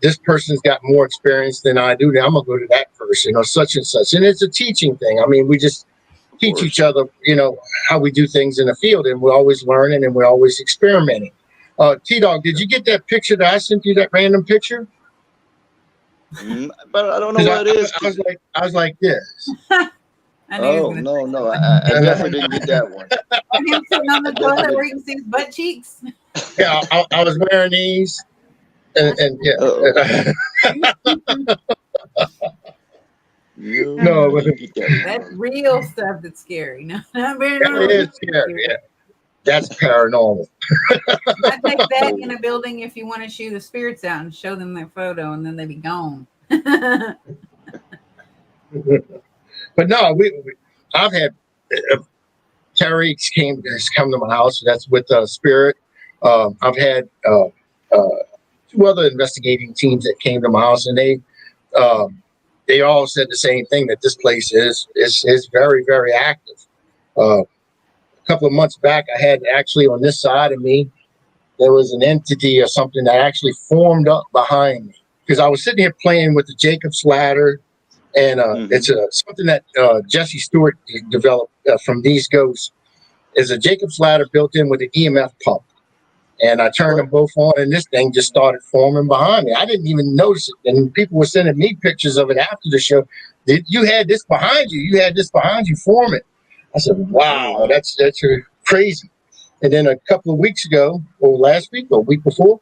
This person's got more experience than I do. Now I'm gonna go to that person, or such and such. And it's a teaching thing. I mean, we just teach each other, how we do things in the field, and we're always learning and we're always experimenting. T-Dog, did you get that picture that I sent you? That random picture? But I don't know what it is. I was like this. Oh no! I definitely didn't get that one. And him sitting on the toilet where you can see his butt cheeks. Yeah, I was wearing these, and yeah. No, that's real stuff. That's scary. No, not very. It is scary. Yeah. That's paranormal. I take that in a building if you want to shoo the spirits out and show them that photo, and then they be gone. But no, I've had Terry has come to my house. That's with Spirit. I've had 2 other investigating teams that came to my house, and they all said the same thing, that this place is very, very active. A couple of months back, I had actually on this side of me, there was an entity or something that actually formed up behind me, because I was sitting here playing with the Jacob's ladder, and it's something that Jesse Stewart developed from these ghosts. Is a Jacob's ladder built in with an EMF pump, and I turned them both on, and this thing just started forming behind me. I didn't even notice it, and people were sending me pictures of it after the show. You had this behind you. You had this behind you forming. I said, "Wow, that's crazy." And then a couple of weeks ago, or last week, or week before,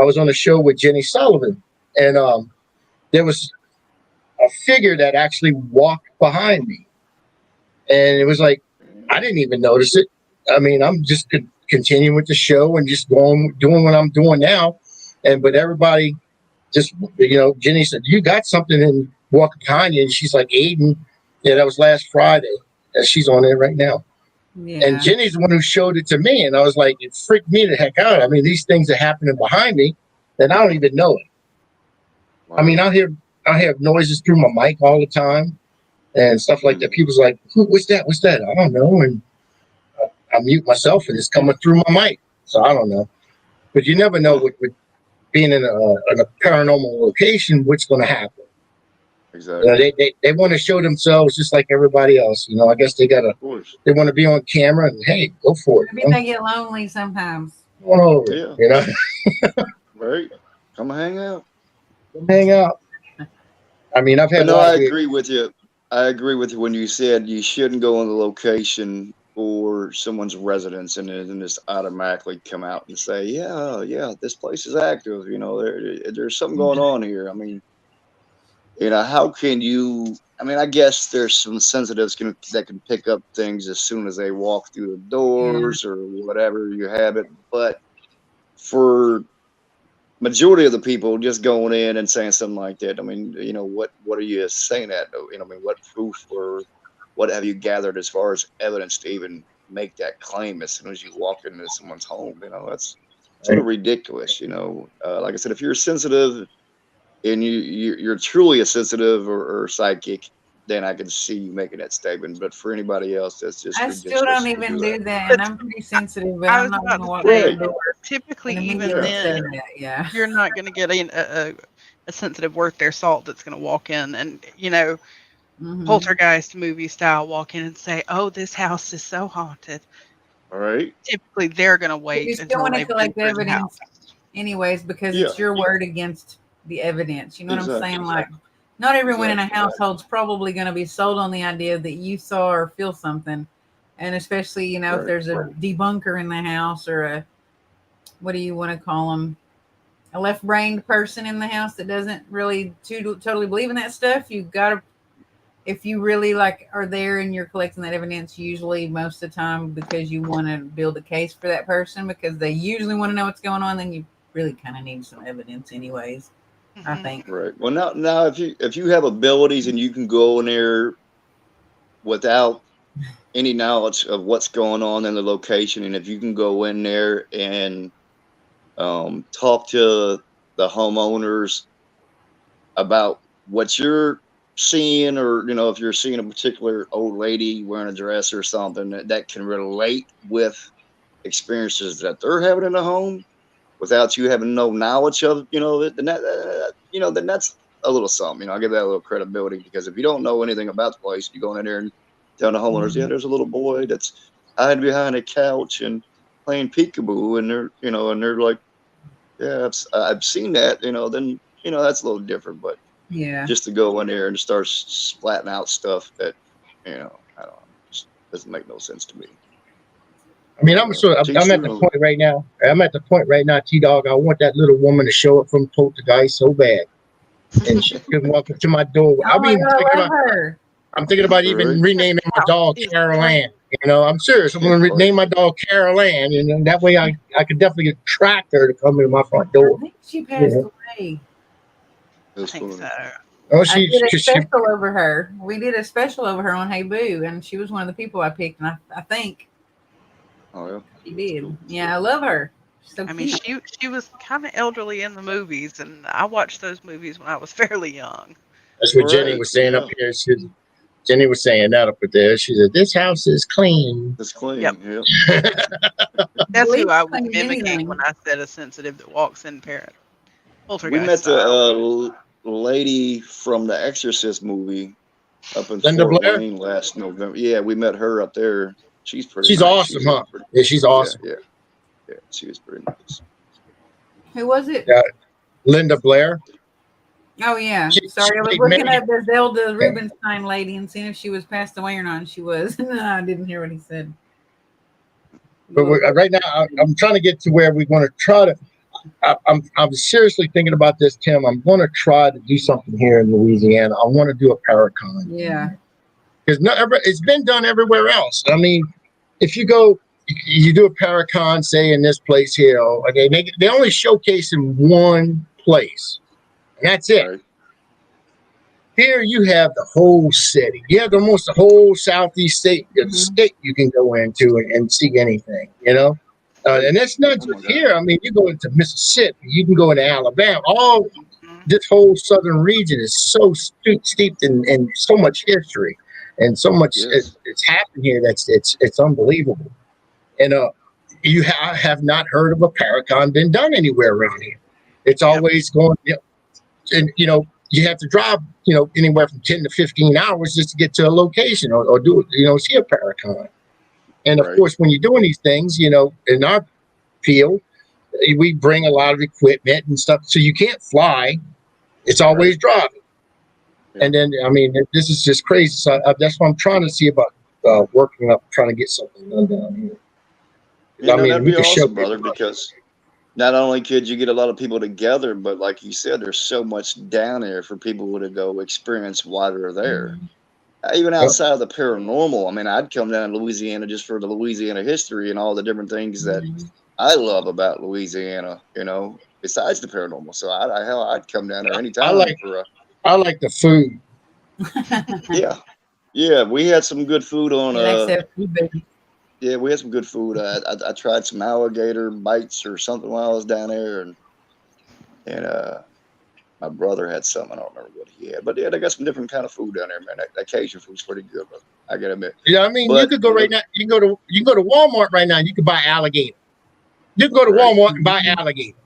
I was on a show with Jenny Sullivan, and there was a figure that actually walked behind me. And it was like, I didn't even notice it. I mean, I'm just continuing with the show and just doing what I'm doing now. But everybody just, Jenny said, you got something in walking Kanye. And she's like, Aiden. Yeah, that was last Friday. And she's on there right now. Yeah. And Jenny's the one who showed it to me. And I was like, it freaked me the heck out. I mean, these things are happening behind me that I don't even know it. Wow. I mean, I have noises through my mic all the time and stuff like that. People's like, what's that? What's that? I don't know. And I mute myself and it's coming through my mic. So I don't know. But you never know with being in a paranormal location, what's going to happen. Exactly. They want to show themselves just like everybody else. I guess they want to be on camera and hey, go for it. Maybe they get lonely sometimes. Come on over. Yeah. Right. Come hang out. Come hang out. I mean, I've had. No, I agree with you. I agree with you when you said you shouldn't go on the location or someone's residence and then just automatically come out and say, yeah, this place is active. There's something going on here. I mean, how can you? I mean, I guess there's some sensitives that can pick up things as soon as they walk through the doors or whatever you have it. But for majority of the people just going in and saying something like that, I mean, what are you saying that? I mean, what proof or what have you gathered as far as evidence to even make that claim as soon as you walk into someone's home? That's sort of ridiculous. Like I said, if you're sensitive and you're truly a sensitive or psychic, then I can see you making that statement. But for anybody else, that's just I still don't even do that, and I'm pretty sensitive. But I'm not going to walk through the door. Typically, even then, you're not going to get a sensitive worth their salt that's going to walk in and poltergeist movie style walk in and say, "Oh, this house is so haunted." All right. Typically, they're going to wait. You still want to collect evidence, anyways, because it's your word against the evidence. You know what I'm saying? Like, not everyone in a household's probably going to be sold on the idea that you saw or feel something, and especially if there's a debunker in the house or a, what do you want to call them, a left-brained person in the house that doesn't really totally believe in that stuff. You've got to, if you really are there and you're collecting that evidence, usually most of the time because you want to build a case for that person because they usually want to know what's going on, then you really kind of need some evidence anyways. I think. Right. Well, now, if you have abilities and you can go in there without any knowledge of what's going on in the location, and if you can go in there and talk to the homeowners about what you're seeing, or if you're seeing a particular old lady wearing a dress or something that can relate with experiences that they're having in the home, without you having no knowledge of, then that's a little something. I'll give that a little credibility, because if you don't know anything about the place, you go in there and tell the homeowners, there's a little boy that's hiding behind a couch and playing peekaboo, and they're like, I've seen that, then that's a little different. But just to go in there and start splatting out stuff that, I don't know, just doesn't make no sense to me. I mean, I'm at the point right now. T-Dog. I want that little woman to show up from Poltergeist so bad, and she can walk up to my door. I'm thinking about even renaming my dog Carol Ann. I'm serious. I'm going to rename my dog Carol Ann, and that way I could definitely attract her to come into my front door. I think she passed away. I think so. Oh, I did a special over her. We did a special over her on Hey Boo, and she was one of the people I picked, and I think. Oh yeah, she did. Yeah, I love her. So I mean, she was kind of elderly in the movies, and I watched those movies when I was fairly young. That's what Jenny was saying up here. Jenny was saying that up there. She said, "This house is clean." It's clean. Yep. That's who I was mimicking when I said a sensitive that walks in poltergeist. We met the lady from the Exorcist movie up in Fort Wayne last November. Yeah, we met her up there. She's pretty. She's nice. awesome, huh? Yeah, she's awesome. Yeah, she was pretty nice. Who was it? Linda Blair. Oh yeah. Sorry, I was looking at the Zelda Rubinstein lady and seeing if she was passed away or not. And she was. No, I didn't hear what he said. But right now, I'm trying to get to where we're going to try to. I'm seriously thinking about this, Tim. I'm going to try to do something here in Louisiana. I want to do a Paracon. Yeah. because it's been done everywhere else. I mean, if you go, you do a Paracon, say in this place here, okay, they only showcase in one place, and that's it. Right. Here you have the whole city. You have almost the whole southeast state, state you can go into and see anything, you know. And that's not just here. I mean, you go into Mississippi, you can go into Alabama. All this whole southern region is so steeped in so much history and so much it's happened here. It's unbelievable. And you have not heard of a Paracon been done anywhere around here. It's always going, and you have to drive, anywhere from 10 to 15 hours just to get to a location or do, see a Paracon. And of course, when you're doing these things, in our field, we bring a lot of equipment and stuff, so you can't fly. It's always driving. Yeah. And then, I mean, this is just crazy. So that's what I'm trying to see about working up, trying to get something done down here. That'd be awesome, brother, because not only could you get a lot of people together, but like you said, there's so much down there for people to go experience while they're there. Even outside of the paranormal, I mean, I'd come down to Louisiana just for the Louisiana history and all the different things that I love about Louisiana, besides the paranormal. So I'd come down there anytime. I like the food. Yeah, we had some good food on. Yeah, we had some good food. I tried some alligator bites or something while I was down there, and my brother had some. I don't remember what he had, but yeah, they got some different kind of food down there, man. That Cajun food's pretty good, brother. I gotta admit. Yeah, I mean, you could go right now. You can go to Walmart right now. You can buy alligator. You can go to Walmart and buy alligator.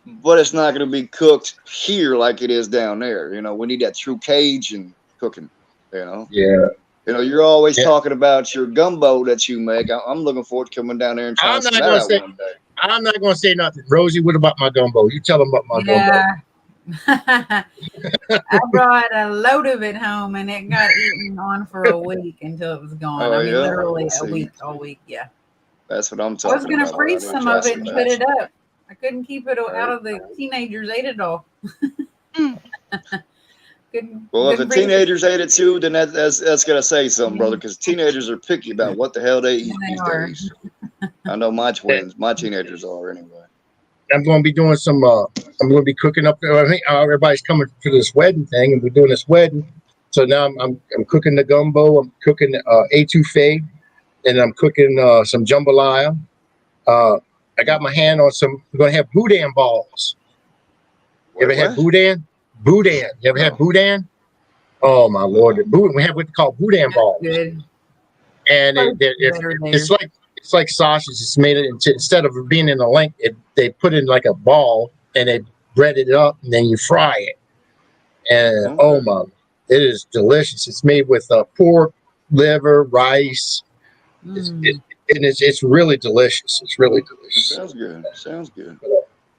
But it's not going to be cooked here like it is down there. We need that true Cajun cooking. Yeah. You're always talking about your gumbo that you make. I'm looking forward to coming down there and trying some of that out one day. I'm not going to say nothing. Rosie, what about my gumbo? You tell them about my gumbo. I brought a load of it home, and it got eaten on for a week until it was gone. Literally a week, all week. Yeah. That's what I'm talking about. I was going to freeze some of it and put it up. I couldn't keep it out of the teenagers ate it all. Well, if the teenagers ate it too, then that's gonna say something, brother. Because teenagers are picky about what the hell they eat these days. I know my teenagers are anyway. I'm going to be doing some. I'm going to be cooking up. I think everybody's coming to this wedding thing, and we're doing this wedding. So now I'm cooking the gumbo. I'm cooking etouffee, and I'm cooking some jambalaya. I got my hand on some. We're gonna have boudin balls. You ever had boudin? Boudin. You ever had boudin? Oh my lord! We have what they call boudin balls. Good. And it's like sausage. It's made instead of being in a length, they put in like a ball and they bread it up and then you fry it. And it is delicious. It's made with pork, liver, rice. It's really delicious. It's really delicious. Sounds good.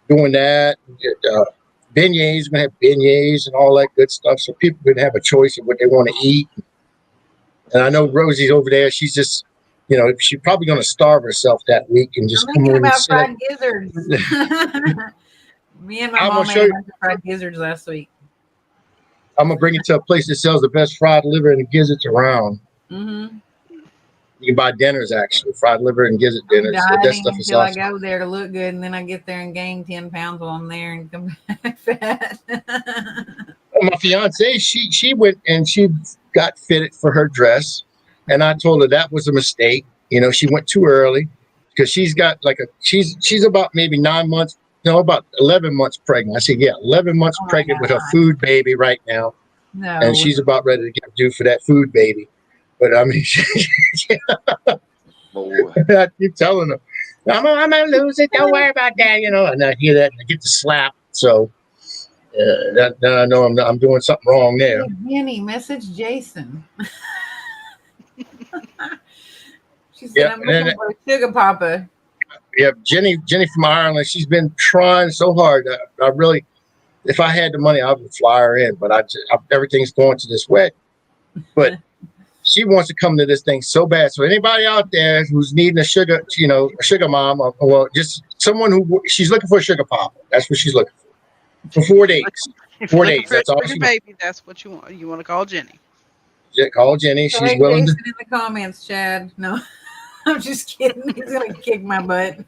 Doing that, beignets. We're gonna have beignets and all that good stuff, so people can have a choice of what they want to eat. And I know Rosie's over there. She's just, she's probably gonna starve herself that week and just come over and sit. Fried gizzards. Me and my mom ate fried gizzards last week. I'm gonna bring you to a place that sells the best fried liver and gizzards around. Mm-hmm. You can buy dinners, actually, fried liver and gizzard dinners. That stuff is awesome. I go there to look good, and then I get there and gain 10 pounds while I'm there and come back fat. My fiance, she went and she got fitted for her dress, and I told her that was a mistake. She went too early because she's got she's about maybe 9 months, about 11 months pregnant. I said, 11 months pregnant with her food baby right now, and she's about ready to get due for that food baby. But I mean, I keep telling her, I'm gonna lose it. Don't worry about that, And I hear that, and I get the slap. So then I know I'm doing something wrong there. Jenny, message Jason. She said, I'm looking for a sugar papa. Yeah, Jenny from Ireland. She's been trying so hard. I really, if I had the money, I would fly her in. But everything's going to this wedding. But she wants to come to this thing so bad. So anybody out there who's needing a sugar mom, or just someone she's looking for a sugar papa. That's what she's looking for 4 days. 4 days. That's all she baby. That's what you want. You want to call Jenny. Call Jenny. So She's hey, willing to. Jason in the comments, Chad. No, I'm just kidding. He's gonna kick my butt.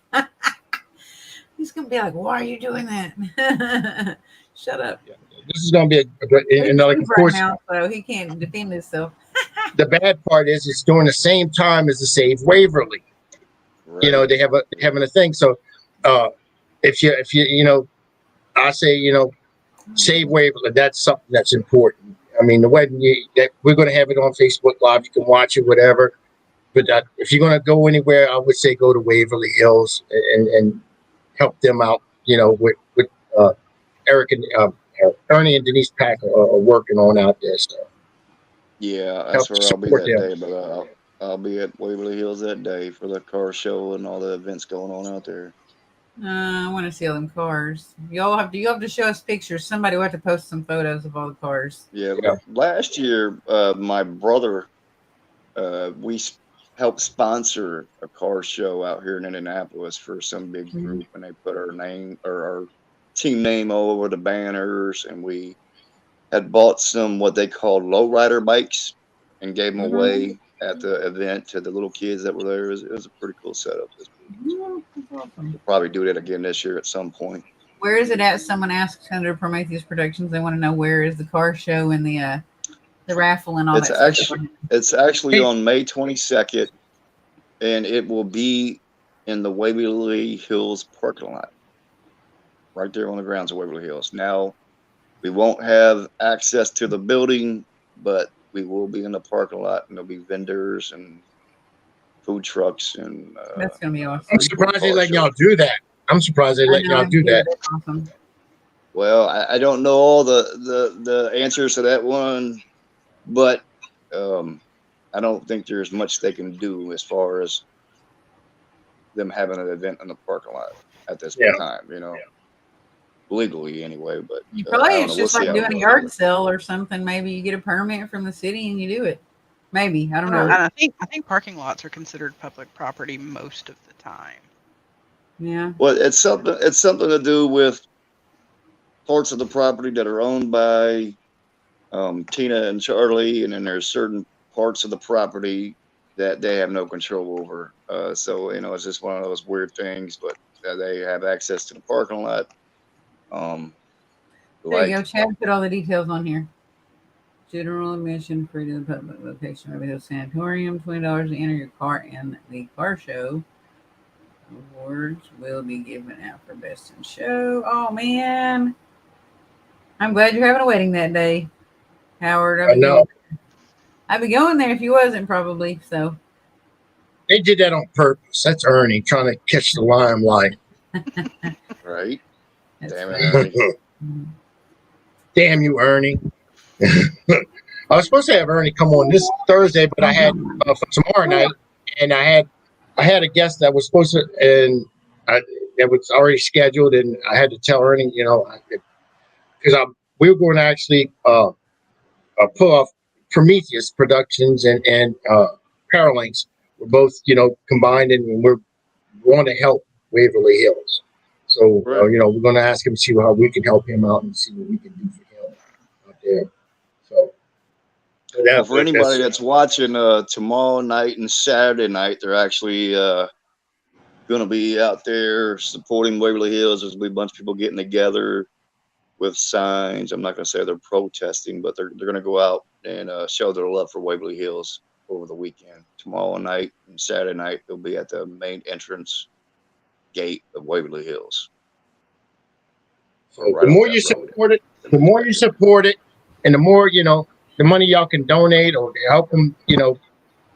He's gonna be like, "Why are you doing that?" Shut up. This is going to be a great. And like, of course, now, so he can't defend himself. the bad part is it's during the same time as the Save Waverly. Right. You know, they're having a thing. So, if you I say, Save Waverly. That's something that's important. I mean, the wedding, we're going to have it on Facebook Live. You can watch it, whatever. But if you're going to go anywhere, I would say go to Waverly Hills and help them out. With Eric and Ernie and Denise Pack are working on out there stuff. Yeah, that's where I'll be that day. But I'll be at Waverly Hills that day for the car show and all the events going on out there. I want to see all them cars. You have to show us pictures. Somebody will have to post some photos of all the cars. Yeah. Last year, my brother, we helped sponsor a car show out here in Indianapolis for some big group, and they put our name or our team name all over the banners, and we had bought some what they called lowrider bikes and gave them away at the event to the little kids that were there. It was a pretty cool setup. Yeah, that's awesome. We'll probably do that again this year at some point. Where is it at? Someone asked under Prometheus Productions. They want to know where is the car show and the raffle and all that. It's actually on May 22nd, and it will be in the Waverly Hills parking lot, right there on the grounds of Waverly Hills. Now, we won't have access to the building, but we will be in the parking lot, and there'll be vendors and food trucks, and that's gonna be awesome. I'm surprised they let y'all do that. I'm surprised they let y'all do that. That's awesome. Well, I don't know all the answers to that one, but I don't think there's much they can do as far as them having an event in the parking lot at this time. Legally anyway. But you probably it's just like doing a yard sale or something. Maybe you get a permit from the city and you do it. Maybe I don't know. And I think parking lots are considered public property most of the time. Yeah. Well, it's something to do with parts of the property that are owned by Tina and Charlie, and then there's certain parts of the property that they have no control over. So it's just one of those weird things. But they have access to the parking lot. There you go. Chad put all the details on here. General admission free to the public location. Waverly Hills Sanatorium. $20 to enter your car in the car show. Awards will be given out for best in show. Oh man, I'm glad you're having a wedding that day, Howard. I know. I'd be going there if you wasn't, probably. So they did that on purpose. That's Ernie trying to catch the limelight. Right. Damn it, Ernie. Damn you, Ernie. I was supposed to have Ernie come on this Thursday, but I had for tomorrow night, and I had a guest that was supposed to, and it was already scheduled, and I had to tell Ernie, because we were going to actually pull off Prometheus Productions and Paralinks. We're both, combined, and we want to help Waverly Hills. So, we're going to ask him to see how we can help him out and see what we can do for him out there. So, for anybody that's watching tomorrow night and Saturday night, they're actually going to be out there supporting Waverly Hills. There's going to be a bunch of people getting together with signs. I'm not going to say they're protesting, but they're going to go out and show their love for Waverly Hills over the weekend. Tomorrow night and Saturday night, they'll be at the main entrance gate of Waverly Hills. So the more you support it, and the more, the money y'all can donate or help them,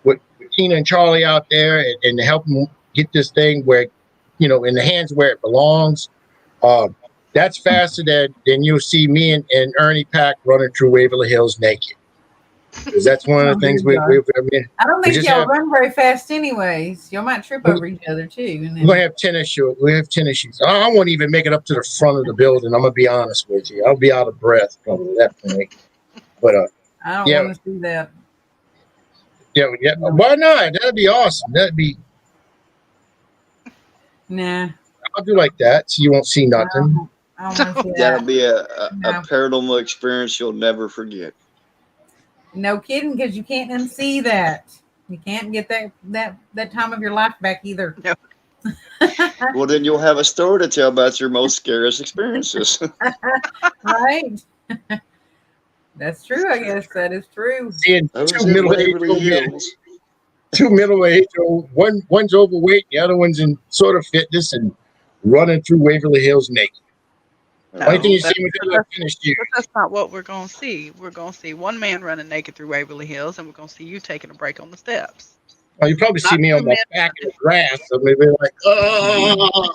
with Tina and Charlie out there and to help them get this thing where, in the hands where it belongs. That's faster than you'll see me and Ernie Pack running through Waverly Hills naked. Because that's one of the things I don't think y'all run very fast anyways. Y'all might trip over each other too. We're going to have tennis shoes. We have tennis shoes. I won't even make it up to the front of the building. I'm going to be honest with you. I'll be out of breath probably at that point. But I don't want to see that. Yeah. Why not? That'd be awesome. That'd be. Nah. I'll do like that, so you won't see nothing. I don't want to see that. That'll be a paranormal experience you'll never forget. No kidding, because you can't unsee that. You can't get that time of your life back either. No. Well, then you'll have a story to tell about your most scariest experiences. Right? That's true, I guess. That is true. Seeing I was two in middle-aged Waverly old men, Hills. two middle-aged old, one's overweight, the other one's in sort of fitness and running through Waverly Hills naked. No, Only thing you that's, see with the finished you. but that's not what we're going to see. We're going to see one man running naked through Waverly Hills, and we're going to see you taking a break on the steps. Oh, you probably see Not me two on my men. back in the grass. So maybe like, oh.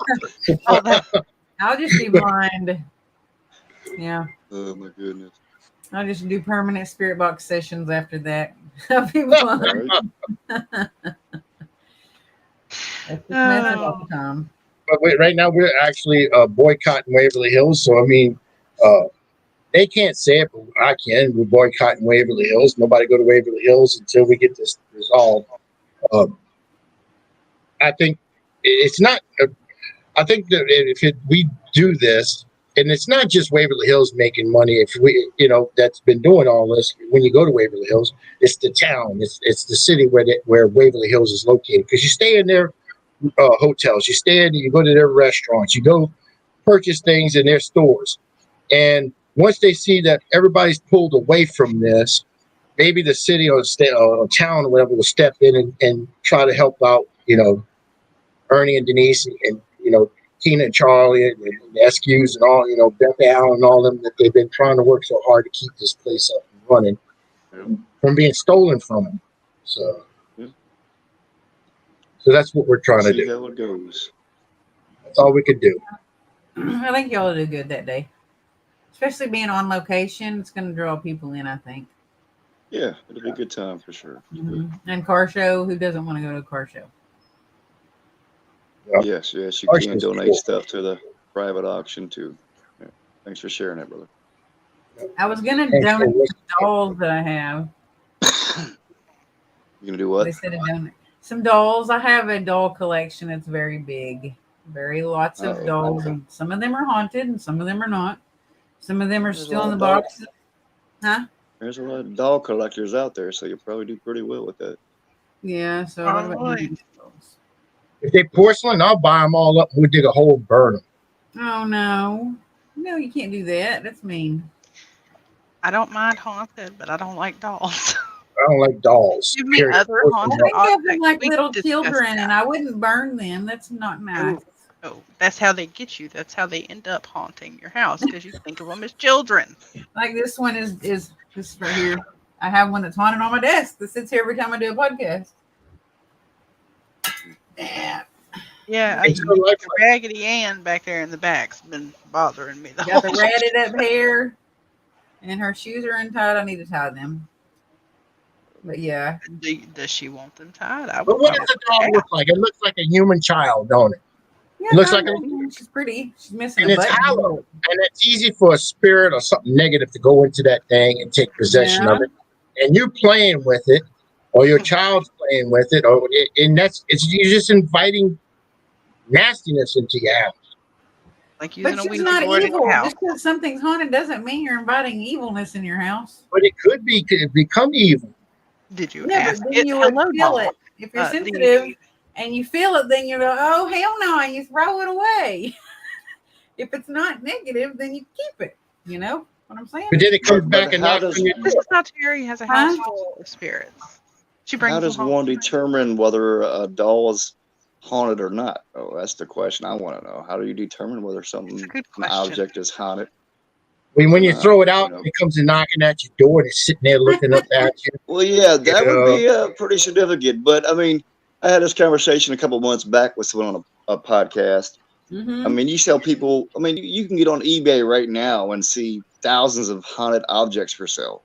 Oh, that, I'll just be blind. Yeah. Oh my goodness! I'll just do permanent spirit box sessions after that. I'll be blind. Right? That's just messing all the time. But wait, right now we're actually boycotting Waverly Hills. So I mean, they can't say it, but I can. We're boycotting Waverly Hills. Nobody go to Waverly Hills until we get this resolved. I think it's not. I think that if we do this, and it's not just Waverly Hills making money. If we, that's been doing all this. When you go to Waverly Hills, it's the town. It's the city where Waverly Hills is located. Because you stay in their hotels, you go to their restaurants, you go purchase things in their stores, and once they see that everybody's pulled away from this, maybe the city or state or town or whatever will step in and try to help out. Ernie and Denise and Tina and Charlie and the SQs and all, Beth Allen and all them that they've been trying to work so hard to keep this place up and running from being stolen from them. So that's what we're trying to See do. how it goes. That's all we could do. I think y'all will do good that day. Especially being on location, it's going to draw people in, I think. Yeah, it'll be a good time for sure. Mm-hmm. And car show, who doesn't want to go to a car show? Yeah. Yes, you Our can show's donate cool. stuff to the private auction too. Yeah. Thanks for sharing that, brother. I was going to Thanks for donate listening. some dolls that I have. You gonna do what? They said to donate some dolls. I have a doll collection. It's very big. Lots of Uh-oh. dolls. And some of them are haunted and some of them are not. Some of them are There's a still lot in the of dolls. boxes. Huh? There's a lot of doll collectors out there, so you'll probably do pretty well with that. Yeah, so what about Probably. donating dolls? If they porcelain, I'll buy them all up and we'll dig a hole and burn them. Oh, no. No, you can't do that. That's mean. I don't mind haunted, but I don't like dolls. I don't like dolls. Give me period. other Porcelain haunted dolls. I think of them objects. like We little discussed children, that. and I wouldn't burn them. That's not nice. Oh, that's how they get you. That's how they end up haunting your house because you think of them as children. Like this one is this right here. I have one that's haunted on my desk that sits here every time I do a podcast. Yeah. Yeah, It's so like- Raggedy Ann back there in the back's been bothering me the Got whole the ratted up hair, and her shoes are untied. I need to tie them. But yeah, Does she want them tied? I But would what does not. the dog look like? It looks like a human child, don't it? yeah, Looks no, like no, she's pretty. She's missing And a it's button. hollow. And it's easy for a spirit or something negative to go into that thing and take possession Yeah. of it. And you're playing with it, or your child's playing with it, and you're just inviting nastiness into your house. Like using But a she's Ouija not board in evil. your house. Just because something's haunted doesn't mean you're inviting evilness in your house. But it could become evil. Did you Yeah, ask but then it? you would Hello, feel Mom. it. If you're Do sensitive you- and you feel it, then you go, oh, hell no, and you throw it away. If it's not negative, then you keep it. You know what I'm saying? But then it comes But back and how knocks does- on your This door. is how Terry has a house full of spirits. She brings How them does home. one determine whether a doll is haunted or not? Oh, that's the question I want to know. How do you determine whether something, It's a good an question. object is haunted? When you throw it out, You know. it comes and knocking at your door and it's sitting there looking up at you. Well, yeah, that would be pretty significant. But I mean, I had this conversation a couple months back with someone on a podcast. Mm-hmm. I mean, you sell people. I mean, you can get on eBay right now and see thousands of haunted objects for sale.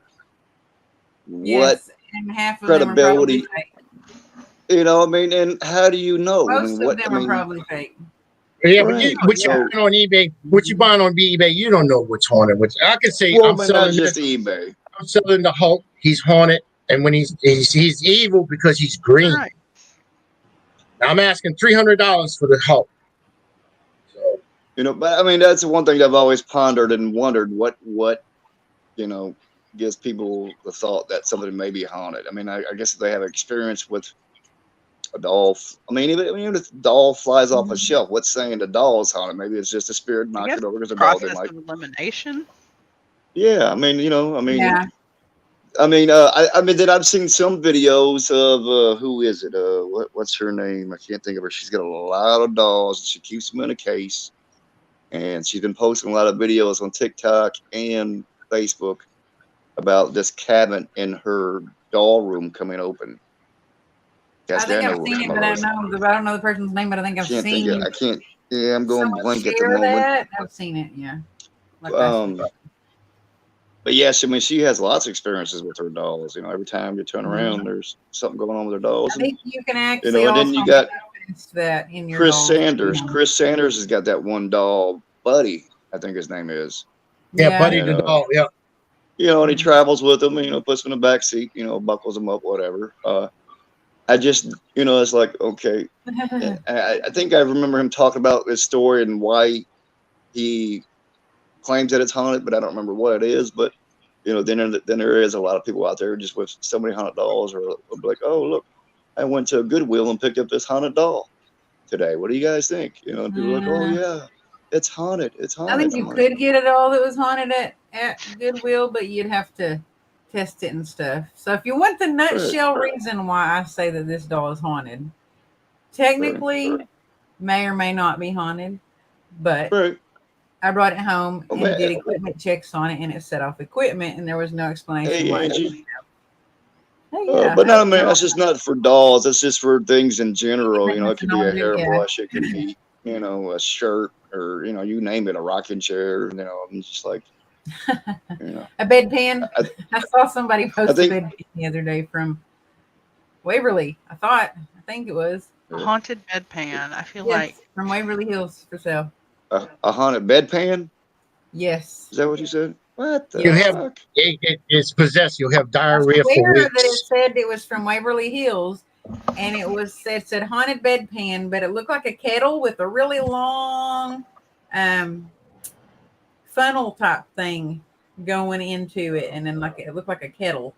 What, Yes, and half of credibility- them are probably fake. you know? I mean, and how do you know? I Most mean, what? of them I are mean, probably fake. Yeah, but Right. what you buying on eBay, you don't know what's haunted. I could say well, I'm but not selling just this, eBay. I'm selling the Hulk. He's haunted, and when he's evil because he's green. Right. Now I'm asking $300 for the Hulk. So You know, but I mean, that's the one thing I've always pondered and wondered what, you know, gives people the thought that something may be haunted. I mean, I guess if they have experience with a doll. I mean, even if the doll flies off a shelf, what's saying the doll is haunted? Maybe it's just a spirit I knocked guess it over because the doll didn't process like. of elimination. Yeah, I mean, I mean, Yeah. I mean that I've seen some videos of who is it? What's her name? I can't think of her. She's got a lot of dolls and she keeps them in a case. And she's been posting a lot of videos on TikTok and Facebook about this cabinet in her doll room coming open. Guys, I think I I've know seen it, some of but I those. don't know the person's name, but I think I've Can't think of. seen I can't. Yeah, I'm going someone blank at the share moment. that. I've seen it, yeah. Like last week. But yes, I mean she has lots of experiences with her dolls. Every time you turn Mhm. around, there's something going on with her dolls. I think you can And actually and then also you got manifest that in your Chris dolls. Sanders. Chris Sanders has got that one doll, Buddy, I think his name is. Yeah, Buddy And, the doll. Yeah. And he travels with them. Puts them in the back seat. Buckles them up, whatever. I just, it's like okay. And I think I remember him talking about this story and why he claims that it's haunted, but I don't remember what it is. But then there is a lot of people out there just with so many haunted dolls, or be like, oh look, I went to Goodwill and picked up this haunted doll today. What do you guys think? And people are like, oh yeah, it's haunted. It's haunted. I think you could get a doll that was haunted at Goodwill, but you'd have to test it and stuff. So if you want the nutshell reason why I say that this doll is haunted, technically may or may not be haunted, but I brought it home and did equipment checks on it, and it set off equipment, and there was no explanation why. But no, man, that's just not for dolls. That's just for things in general. It could be a hairbrush, it could be, a shirt, or you name it, a rocking chair. I'm just like, a bedpan. I saw somebody post a bedpan the other day from Waverly. I think it was a haunted bedpan. I feel like from Waverly Hills for sale. A haunted bedpan? Yes. Is that what you said? What the you fuck? have it's possessed. You'll have diarrhea for weeks. That it said it was from Waverly Hills, and it said haunted bedpan, but it looked like a kettle with a really long funnel type thing going into it, and then it looked like a kettle.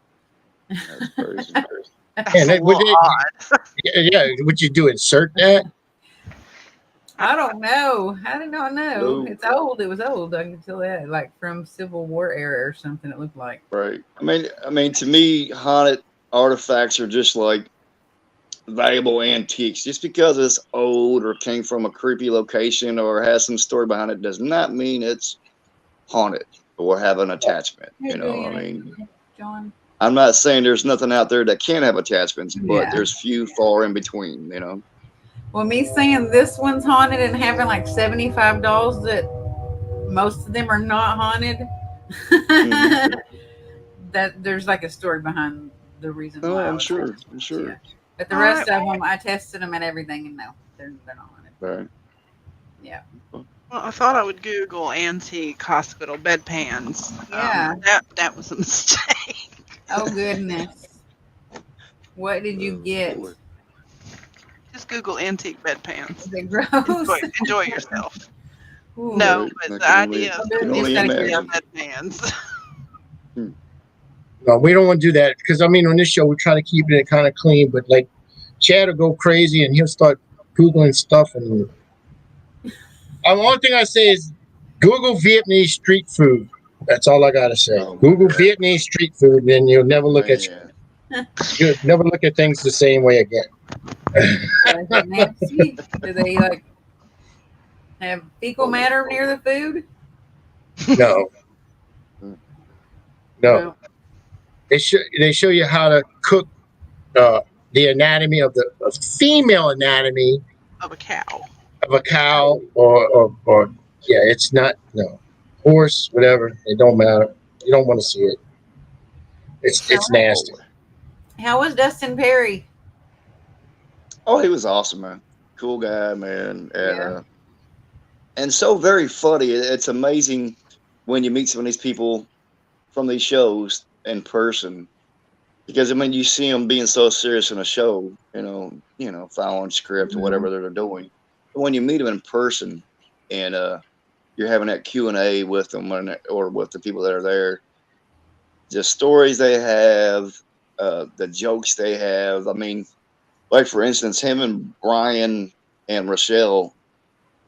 That's crazy. Yeah, would you do? Insert that? I don't know. I did not know. No. It's old. It was old. I can tell that, like from Civil War era or something. It looked like. Right. I mean, to me, haunted artifacts are just like valuable antiques. Just because it's old or came from a creepy location or has some story behind it does not mean it's haunted or have an attachment. I mean, John. I'm not saying there's nothing out there that can have attachments, but there's few far in between. Well, me saying this one's haunted and having like 75 dolls that most of them are not haunted, that there's like a story behind the reason why. I'm sure. Yeah. But the rest of them, I tested them and everything, and no, they're not haunted. Right. Yeah. Well, I thought I would Google antique hospital bedpans. Yeah. That was a mistake. Oh, goodness. What did you get? Just Google antique bedpans. Is it gross? Enjoy yourself. Ooh. No, but the idea of bedpans. No, we don't want to do that because on this show we try to keep it kind of clean, but like Chad will go crazy and he'll start Googling stuff. And the only thing I say is Google Vietnamese street food. That's all I gotta say. Google Vietnamese street food, and you'll never look at you'll never look at things the same way again. Do they like have fecal matter near the food? No. They show you how to cook the anatomy of the female anatomy of a cow. Or it's not horse, whatever. It don't matter. You don't want to see it. It's nasty. How was Dustin Perry? Oh, he was awesome, man. Cool guy, man. And so very funny. It's amazing when you meet some of these people from these shows in person, because you see them being so serious in a show, following script or whatever they're doing. But when you meet them in person and you're having that Q&A with them or with the people that are there, the stories they have, the jokes they have. I mean, like for instance, him and Brian and Rochelle,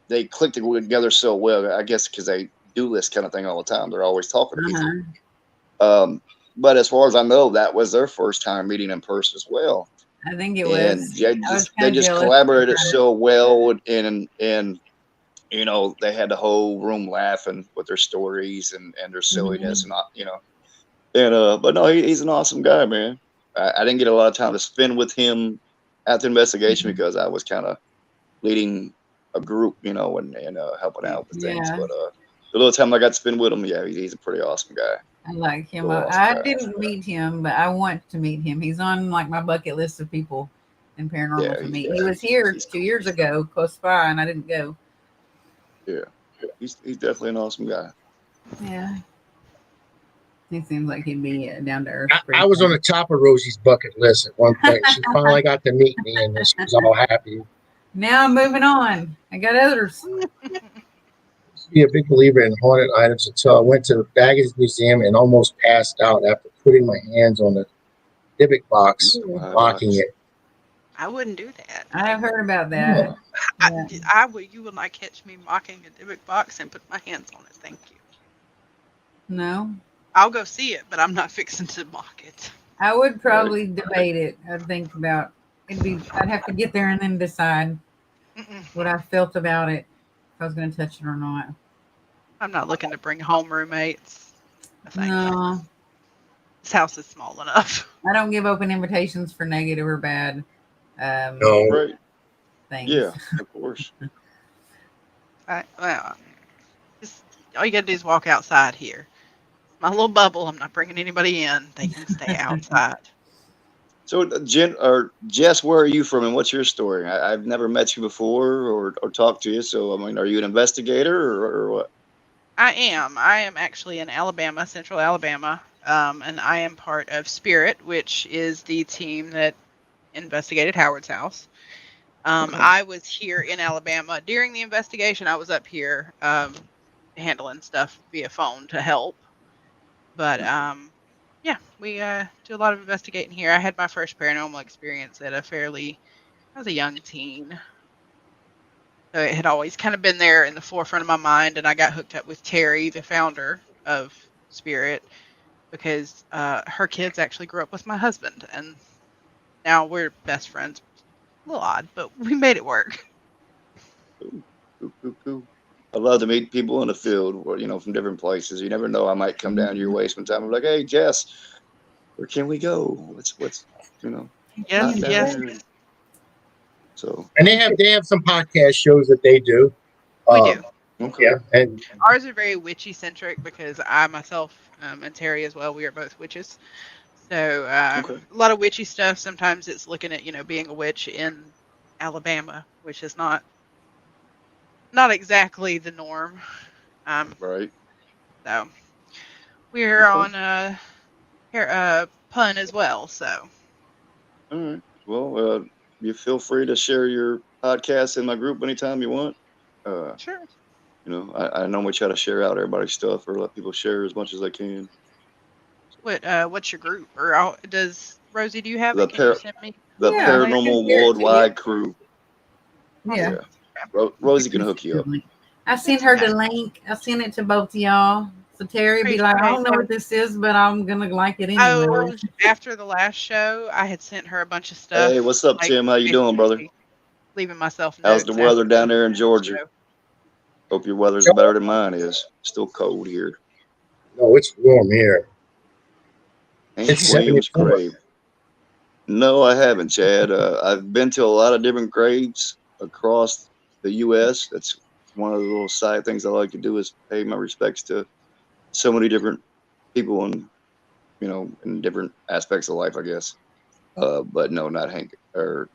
they click together so well. I guess because they do this kind of thing all the time. They're always talking to people. But as far as I know, that was their first time meeting in person as well. I think it And was. they just collaborated so well, and you know, they had the whole room laughing with their stories and their silliness, and you know, and but no, he's an awesome guy, man. I didn't get a lot of time to spend with him at the investigation because I was kind of leading a group, you know, and helping out with things. But the little time I got to spend with him, yeah, he's a pretty awesome guy. I like him. I didn't meet him, but I want to meet him. He's on like my bucket list of people in paranormal to meet. He was here 2 years ago, close by, and I didn't go. Yeah, he's definitely an awesome guy. Yeah, he seems like he'd be down to earth. I was on the top of Rosie's bucket list at one point. She finally got to meet me, and she was all happy. Now I'm moving on. I got others. Be a big believer in haunted items until I went to the Baggage Museum and almost passed out after putting my hands on the Dybbuk box, locking it. I wouldn't do that. I've heard about that. You will not catch me mocking a Dybbuk box and put my hands on it. Thank you. No. I'll go see it, but I'm not fixing to mock it. I would probably debate it. I'd think about I'd have to get there and then decide what I felt about it, if I was going to touch it or not. I'm not looking to bring home roommates. No. This house is small enough. I don't give open invitations for negative or bad. No. Right. Things. Yeah, of course. All you got to do is walk outside here. My little bubble. I'm not bringing anybody in. They can stay outside. So, Jess, where are you from, and what's your story? I've never met you before or talked to you. So, I mean, are you an investigator or what? I am. I am actually in Alabama, Central Alabama, and I am part of Spirit, which is the team that investigated Howard's house. I was here in Alabama during the investigation. I was up here handling stuff via phone to help. But yeah, we do a lot of investigating here. I had my first paranormal experience at I was a young teen. So it had always kind of been there in the forefront of my mind, and I got hooked up with Terry, the founder of Spirit, because her kids actually grew up with my husband, and now we're best friends. A little odd, but we made it work. Cool. I love to meet people in the field, or, you know, from different places. You never know, I might come down your way sometime. I'm like, hey, Jess, where can we go? What's you know? Yes. So, and they have some podcast shows that they do. We do. Okay. Yeah, and ours are very witchy centric because I myself and Terry as well, we are both witches. So a lot of witchy stuff. Sometimes it's looking at, you know, being a witch in Alabama, which is not exactly the norm. Right. So we're on pun as well. So. All right. Well, you feel free to share your podcast in my group anytime you want. Sure. You know, I normally try to share out everybody's stuff or let people share as much as they can. What's your group? Or does Rosie? Do you have it? Can you send me? The Paranormal Worldwide Crew. Yeah. Rosie can hook you up. I sent her the link. I sent it to both of y'all. So Terry be like, I don't know what this is, but I'm gonna like it anyway. Oh, after the last show, I had sent her a bunch of stuff. Hey, what's up, Tim? How you doing, brother? Leaving myself notes. How's the weather down there in Georgia? Hope your weather's better than mine is. Still cold here. No, it's warm here. It's Williams grave. No, I haven't, Chad. I've been to a lot of different graves across the U.S. That's one of the little side things I like to do is pay my respects to so many different people and, you know, in different aspects of life, I guess. But no, not Hank. Or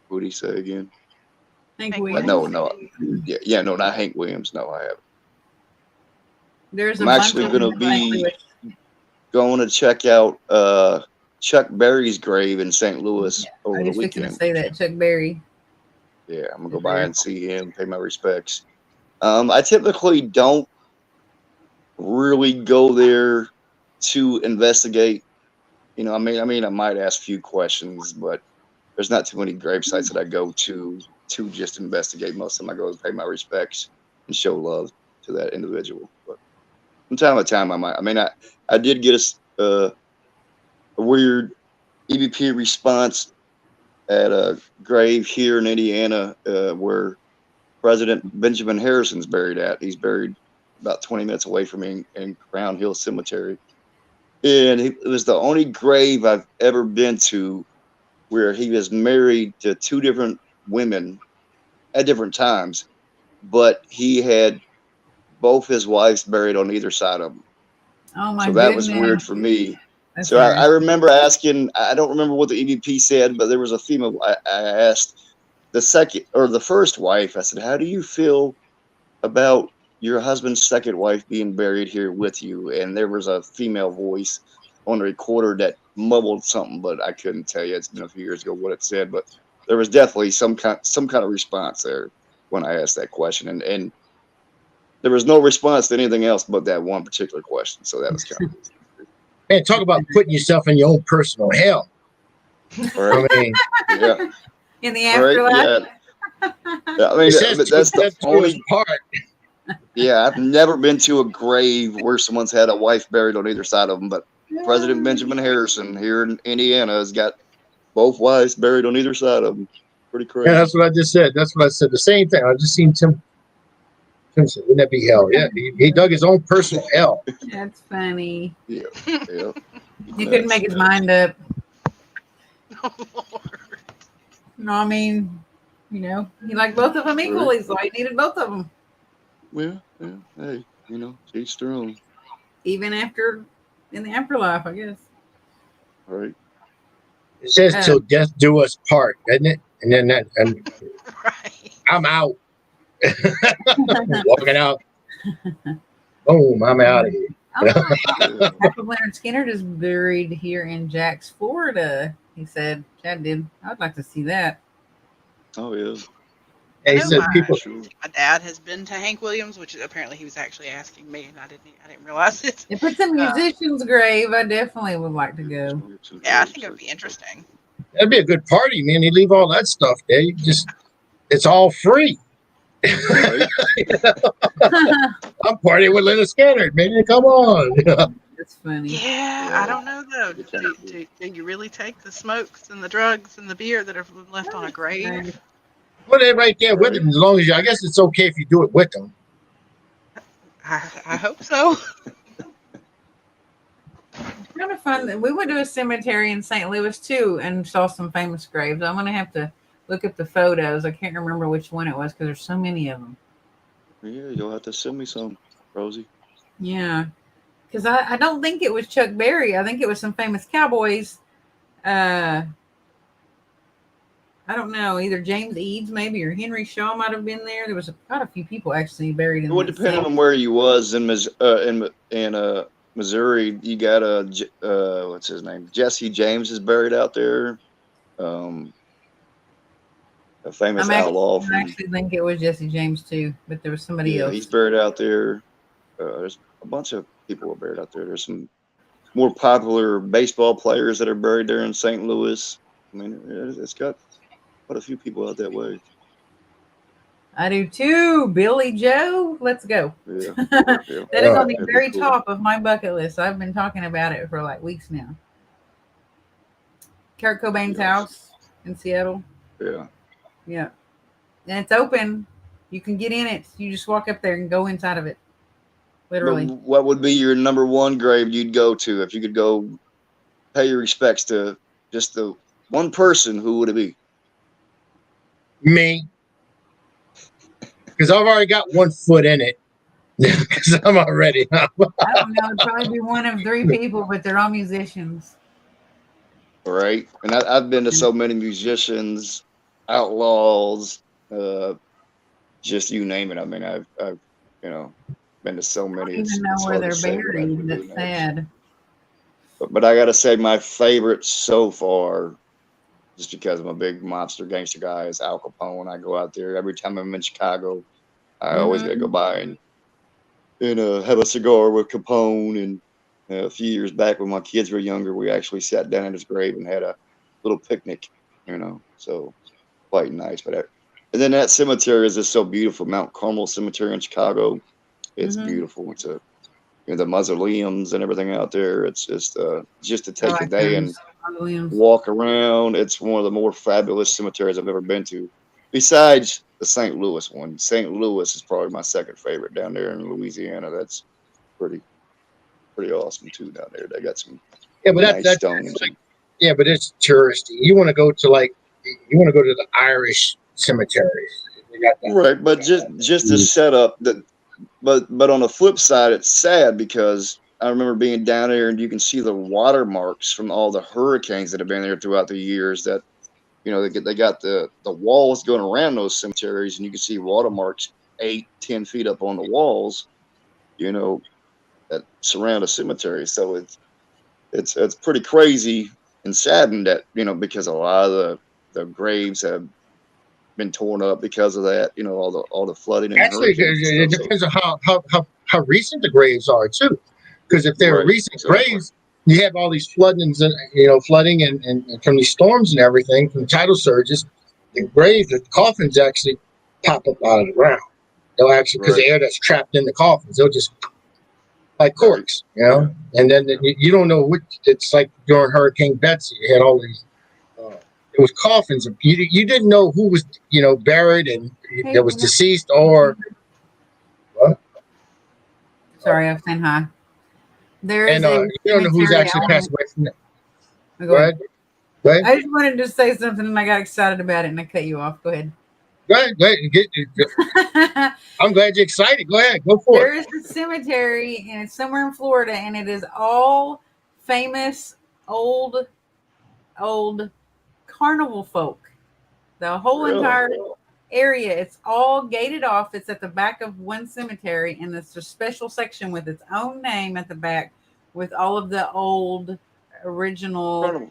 what did he say again? Hank Williams. No. No, not Hank Williams. No, I haven't. I'm actually going to be going to check out Chuck Berry's grave in St. Louis over the weekend. I was going to say that, Chuck Berry. Yeah, I'm going to go by and see him, pay my respects. I typically don't really go there to investigate. You know, I mean, I might ask a few questions, but there's not too many grave sites that I go to just investigate. Most of them I go to pay my respects and show love to that individual. But from time to time, I did get a weird EVP response at a grave here in Indiana where President Benjamin Harrison's buried at. He's buried about 20 minutes away from me in Crown Hill Cemetery. And it was the only grave I've ever been to where he was married to two different women at different times, but he had both his wives buried on either side of him. Oh my So goodness. that was weird for me. That's So I remember asking, I don't remember what the EVP said, but there was a female. I asked the second or the first wife, I said, how do you feel about your husband's second wife being buried here with you? And there was a female voice on the recorder that mumbled something, but I couldn't tell you. It's been a few years ago what it said, but there was definitely some kind of response there when I asked that question. And there was no response to anything else but that one particular question. So that was kind of Man, talk about putting yourself in your own personal hell. right. I mean, Yeah. in the afterlife. Right. Yeah. I mean, that's the only part. Yeah, I've never been to a grave where someone's had a wife buried on either side of them, but President Benjamin Harrison here in Indiana has got both wives buried on either side of him. Pretty crazy. Yeah, that's what I just said. That's what I said. The same thing. I just seen Tim said, wouldn't that be hell? Yeah, he dug his own personal hell. That's funny. Yeah. He couldn't make his mind up. Oh, Lord. No, I mean, you know, he liked both of them equally, so he needed both of them. Well, yeah, hey, you know, each their own. Even after in the afterlife, I guess. All right. It says till death do us part, doesn't it? And then Right. I'm out. Walking out. Boom, I'm out of here. Michael Leonard Skinner is buried here in Jax, Florida. He said, Chad did. I'd like to see that. Oh yeah. Hey, he said people. My dad has been to Hank Williams, which apparently he was actually asking me, and I didn't realize it. If it's a musician's grave, I definitely would like to go. Yeah, I think it would be interesting. That'd be a good party, man. You leave all that stuff there. You just, it's all free. Right. I'm partying with Leonard Skinner, man. Come on. That's funny. Yeah, I don't know though. Do you really take the smokes and the drugs and the beer that are left on a grave? Put it right there with him. As long as I guess it's okay if you do it with them. I hope so. Kind of fun. We went to a cemetery in St. Louis too and saw some famous graves. I'm gonna have to look at the photos. I can't remember which one it was because there's so many of them. Yeah, you'll have to send me some, Rosie. Yeah, because I don't think it was Chuck Berry. I think it was some famous cowboys. I don't know, either James Eads maybe or Henry Shaw might have been there. There was quite a few people actually buried in. It would depend on where you was in Missouri. You got what's his name? Jesse James is buried out there. A famous outlaw. I actually think it was Jesse James too, but there was somebody else. He's buried out there. There's a bunch of people are buried out there. There's some more popular baseball players that are buried there in St. Louis. I mean, it's got quite a few people out that way. I do too. Billy Joe, let's go. Yeah. That is on the very top of my bucket list. I've been talking about it for like weeks now. Kurt Cobain's house in Seattle. Yeah. Yeah. And it's open. You can get in it. You just walk up there and go inside of it. Literally. But what would be your number one grave you'd go to if you could go pay your respects to just the one person? Who would it be? Me. Because I've already got 1 foot in it. Because I'm already. I don't know. It'd probably be one of 3 people, but they're all musicians. Right. And I've been to so many musicians, outlaws, just you name it. I mean, I've been to so many. I don't even know where they're buried. That's sad. But I got to say, my favorite so far, just because I'm a big monster gangster guy, is Al Capone. I go out there every time I'm in Chicago. I always got to go by and have a cigar with Capone and A few years back when my kids were younger, we actually sat down at his grave and had a little picnic, so quite nice. And then that cemetery is just so beautiful. Mount Carmel Cemetery in Chicago. It's beautiful. It's the mausoleums and everything out there. It's just to take a day and walk around. It's one of the more fabulous cemeteries I've ever been to. Besides the St. Louis one. St. Louis is probably my second favorite down there in Louisiana. That's pretty awesome too down there. They got some nice stones. Yeah, but it's touristy. You want to go to the Irish cemeteries. Right, but just to set up that. But on the flip side, it's sad because I remember being down there and you can see the watermarks from all the hurricanes that have been there throughout the years. That they got the walls going around those cemeteries, and you can see watermarks 8-10 feet up on the walls. That surround a cemetery. So it's pretty crazy and saddened that because a lot of the graves have been torn up because of that. All the flooding. And actually, it depends on how recent the graves are too. Because if they're recent graves, you have all these floodings and flooding and from these storms and everything, from tidal surges, the coffins actually pop up out of the ground. They'll actually, because the air that's trapped in the coffins, they'll just like corks, and then you don't know what it's like during Hurricane Betsy. You had all these. It was coffins. You didn't know who was buried and that was deceased or what? Sorry, I was saying hi. There is you don't know who's actually passed away from it. Go ahead. I just wanted to say something and I got excited about it and I cut you off. Go ahead. Go ahead. I'm glad you're excited. Go ahead. Go for it. There is a cemetery and it's somewhere in Florida and it is all famous old carnival folk. The whole entire area, it's all gated off. It's at the back of one cemetery and it's a special section with its own name at the back with all of the old original.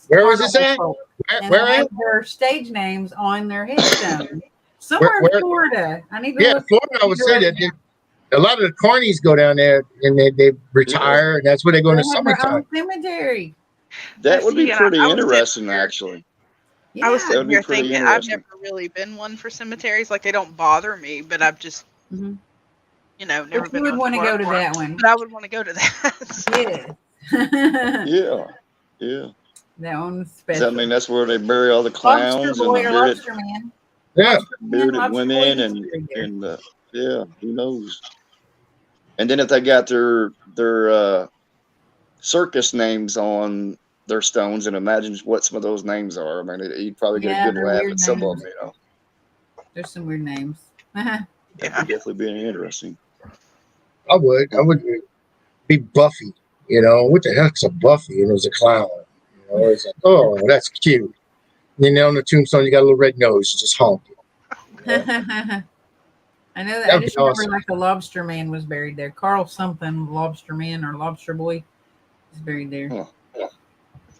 Where was this at? Where they have their stage names on their headstone. Somewhere in Florida. I need to look. Florida, I would say that a lot of the carnies go down there and they retire and that's where they go in the summertime. Cemetery. That would be pretty interesting, actually. Yeah. I was sitting here thinking I've never really been one for cemeteries. Like they don't bother me, but I've just, never but been. You would want to go to that one. But I would want to go to that. Yeah. Yeah. That one's special. Does that mean that's where they bury all the clowns and the lobster man? Yeah. Bearded women and who knows? And then if they got their circus names on their stones, and imagine what some of those names are. I mean, you'd probably get a good laugh at some of them. There's some weird names. That would definitely be interesting. I would be Buffy. What the heck's a Buffy? And it was a clown. It's like, oh, that's cute. And then on the tombstone, you got a little red nose, just honking. I know that. I just remember like the lobster man was buried there. Carl something, lobster man or lobster boy, is buried there. Huh.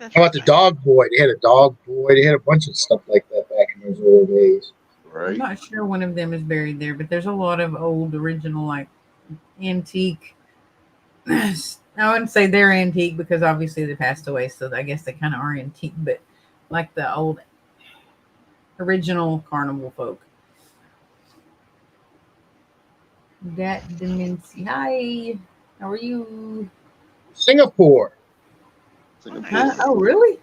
How about the dog boy? They had a dog boy. They had a bunch of stuff like that back in those old days. Right. I'm not sure one of them is buried there, but there's a lot of old, original, like antique. I wouldn't say they're antique because obviously they passed away, so I guess they kind of are antique. But like the old, original carnival folk. That Demency. Hi, how are you? Singapore. Oh, really?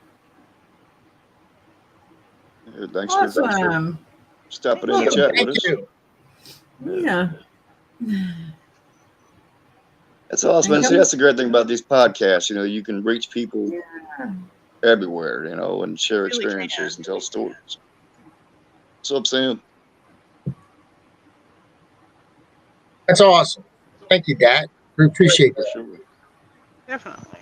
Thanks for stopping in the chat with us. Yeah. That's awesome. And see, that's the great thing about these podcasts. You can reach people everywhere, and share experiences and tell stories. What's up, Sam? That's awesome. Thank you, Dad. We appreciate that. Sure. Definitely.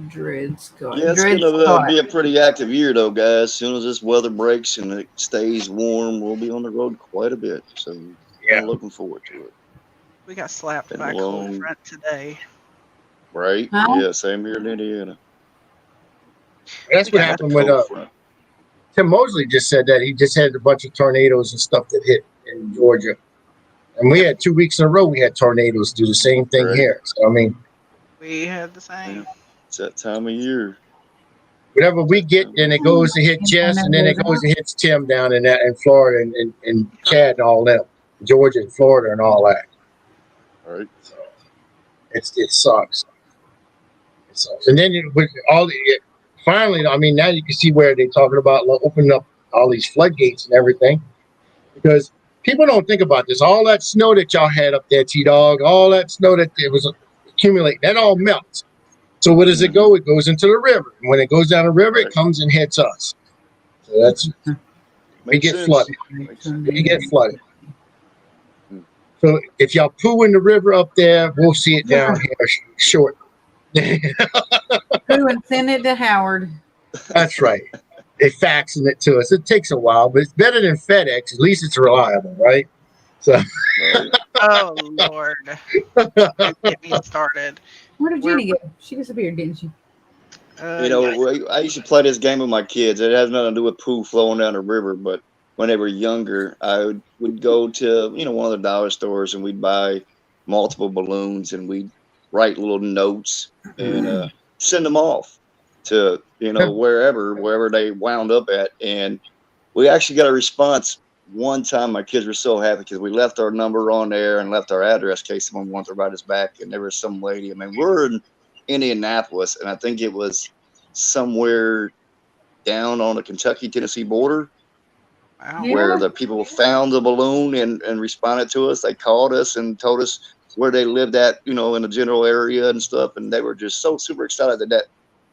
Dred Scott. Yeah, it's going to be a pretty active year, though, guys. As soon as this weather breaks and it stays warm, we'll be on the road quite a bit. So I'm looking forward to it. We got slapped by a cold front today. Right? Huh? Yeah, same here in Indiana. That's what happened with Tim Mosley just said that he just had a bunch of tornadoes and stuff that hit in Georgia. And we had 2 weeks in a row, we had tornadoes do the same thing here. So, I mean, We had the same. Yeah. It's that time of year. Whatever we get, then it goes to hit Jess, and then it goes and hits Tim down in Florida and Chad and all them, Georgia and Florida and all that. All right. So it sucks. It sucks. And then with all the finally, I mean, now you can see where they're talking about opening up all these floodgates and everything, because people don't think about this. All that snow that y'all had up there, T-Dog, all that snow that it was accumulating, that all melts. So where does it go? It goes into the river. And when it goes down the river, it comes and hits us. So that's we get flooded. We get flooded. So if y'all poo in the river up there, we'll see it down here short. Poo and send it to Howard. That's right. They faxing it to us. It takes a while, but it's better than FedEx. At least it's reliable, right? So. Oh Lord, don't get me started. Where did Jeannie go? She disappeared, didn't she? You know, I used to play this game with my kids. It has nothing to do with poo flowing down the river, but when they were younger, I would go to one of the dollar stores and we'd buy multiple balloons and we'd write little notes and send them off to wherever they wound up at. And we actually got a response one time. My kids were so happy because we left our number on there and left our address in case someone wanted to write us back. And there was some lady. I mean, we're in Indianapolis, and I think it was somewhere down on the Kentucky-Tennessee border. Wow. Where the people found the balloon and responded to us. They called us and told us where they lived at, in the general area and stuff. And they were just so super excited that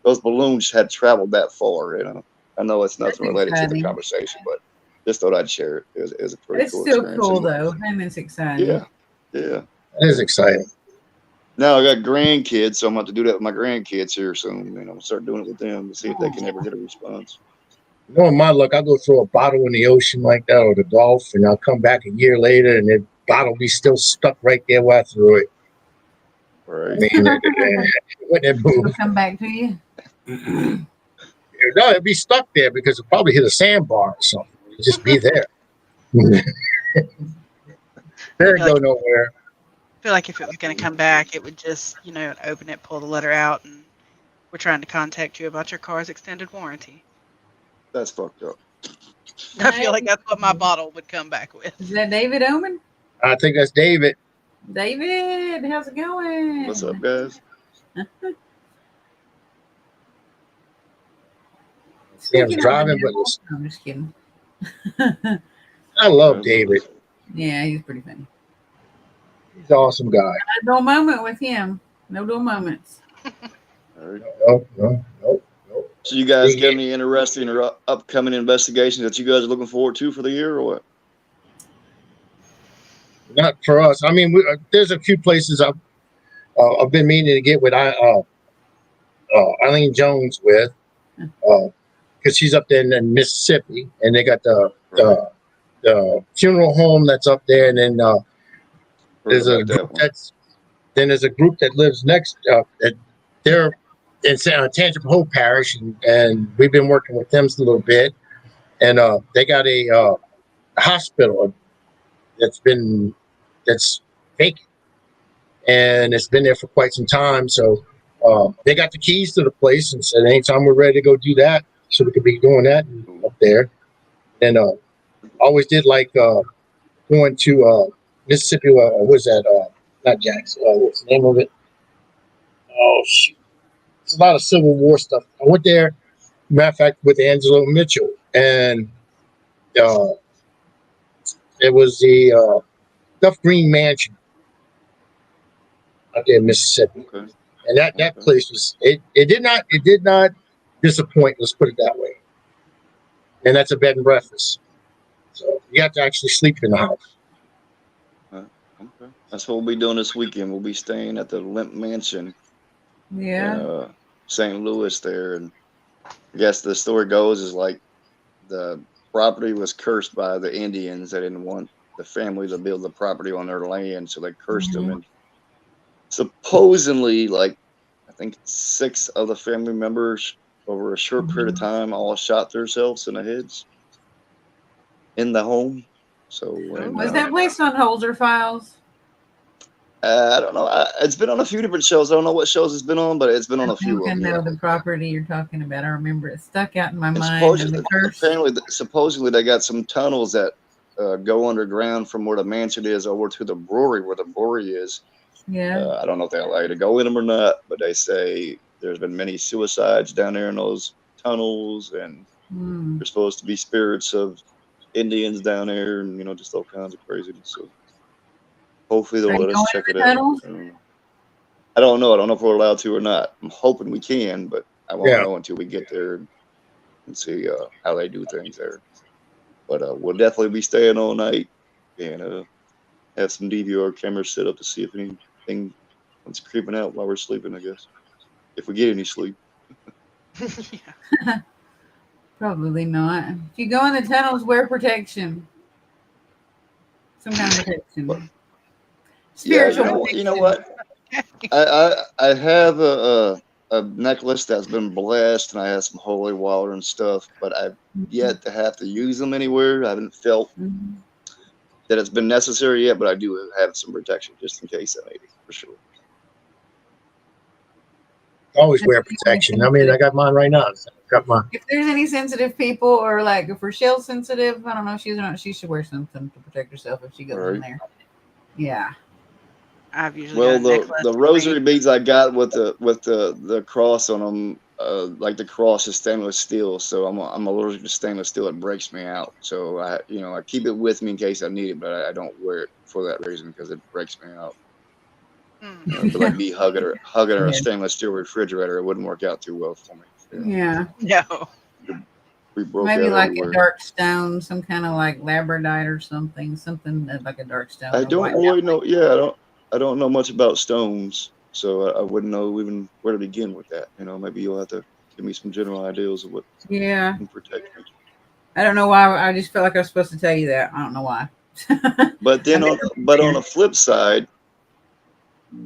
those balloons had traveled that far. I know it's nothing related to the conversation, but just thought I'd share it. It was a pretty cool experience. It's still cool, though, and it's exciting. Yeah. It is exciting. Now I got grandkids, so I'm about to do that with my grandkids here soon. Start doing it with them to see if they can ever get a response. My luck, I'll go throw a bottle in the ocean like that or the Gulf, and I'll come back a year later, and the bottle be still stuck right there where I threw it. Right. I mean, wouldn't it move? Come back to you. No, it'd be stuck there because it probably hit a sandbar or something. It'd just be there. There go nowhere. I feel like if it was going to come back, it would just, open it, pull the letter out, and we're trying to contact you about your car's extended warranty. That's fucked up. I feel like that's what my bottle would come back with. Is that David Oman? I think that's David. David, how's it going? What's up, guys? See, I'm driving, but I'm just kidding. I love David. Yeah, he's pretty funny. He's an awesome guy. No dull moment with him. No dull moments. No. So you guys got any interesting or upcoming investigations that you guys are looking forward to for the year, or what? Not for us. I mean, there's a few places I've been meaning to get with Eileen Jones with, because she's up there in Mississippi, and they got the funeral home that's up there, and then there's a group there's a group that lives next. They're in Tangipahoa Hope Parish, and we've been working with them a little bit, and they got a hospital that's vacant, and it's been there for quite some time. So they got the keys to the place and said anytime we're ready to go do that, so we could be doing that up there. And always did like going to Mississippi. What was that? Not Jackson. What's the name of it? Oh shoot! It's a lot of Civil War stuff. I went there, matter of fact, with Angelo Mitchell, and it was the Duff Green Mansion out there in Mississippi. Okay. And that place was it did not disappoint, let's put it that way. And that's a bed and breakfast. So you have to actually sleep in the house. Okay. That's what we'll be doing this weekend. We'll be staying at the Limp Mansion. Yeah. St. Louis there. And I guess the story goes is like the property was cursed by the Indians. They didn't want the family to build the property on their land, so they cursed them. And supposedly, like, I think 6 of the family members over a short period of time all shot themselves in the heads in the home. So was that placed on Holzer Files? I don't know. It's been on a few different shows. I don't know what shows it's been on, but it's been on I a few think I of them. know Yeah. the property you're talking about. I remember it stuck out in my And mind. And the curse. supposedly they got some tunnels that go underground from where the mansion is over to the brewery, where the brewery is. Yeah. I don't know if they allow you to go in them or not, but they say there's been many suicides down there in those tunnels, and Mm. there's supposed to be spirits of Indians down there, and just all kinds of craziness. So hopefully Are they'll you let us going check to it the out. tunnels? I don't know. I don't know if we're allowed to or not. I'm hoping we can, but I won't Yeah. know until we get there and see how they do things there. But we'll definitely be staying all night and have some DVR cameras set up to see if anything comes creeping out while we're sleeping, I guess. If we get any sleep. Yeah. Probably not. If you go in the tunnels, wear protection. Some kind of But protection. yeah, Spiritual you know protection. what? I have a necklace that's been blessed, and I have some holy water and stuff, but I've yet to have to use them anywhere. I haven't felt Mhm. that it's been necessary yet, but I do have some protection just in case I need it for sure. Always wear protection. I mean, I got mine right now. Got my. If there's any sensitive people, or like if Rochelle's sensitive, I don't know, she's not. She should wear something to protect herself if she goes in Right. there. Yeah. I've usually Well, got a necklace. the rosary beads I got with the cross on them, like the cross is stainless steel, so I'm allergic to stainless steel. It breaks me out, so I keep it with me in case I need it, but I don't wear it for that reason because it breaks me out. It'd be like me hugging a Yeah. stainless steel refrigerator. It wouldn't work out too well for me. Yeah. No. We broke Maybe out like everywhere. a dark stone, some kind of like labradorite or something like a dark stone. I or don't white really know. Yeah, I don't know much about stones, so I wouldn't know even where to begin with that. Maybe you'll have to give me some general ideas of what Yeah. can protect me. I don't know why. I just felt like I was supposed to tell you that. I don't know why. But then I've on never been but on there. the flip side,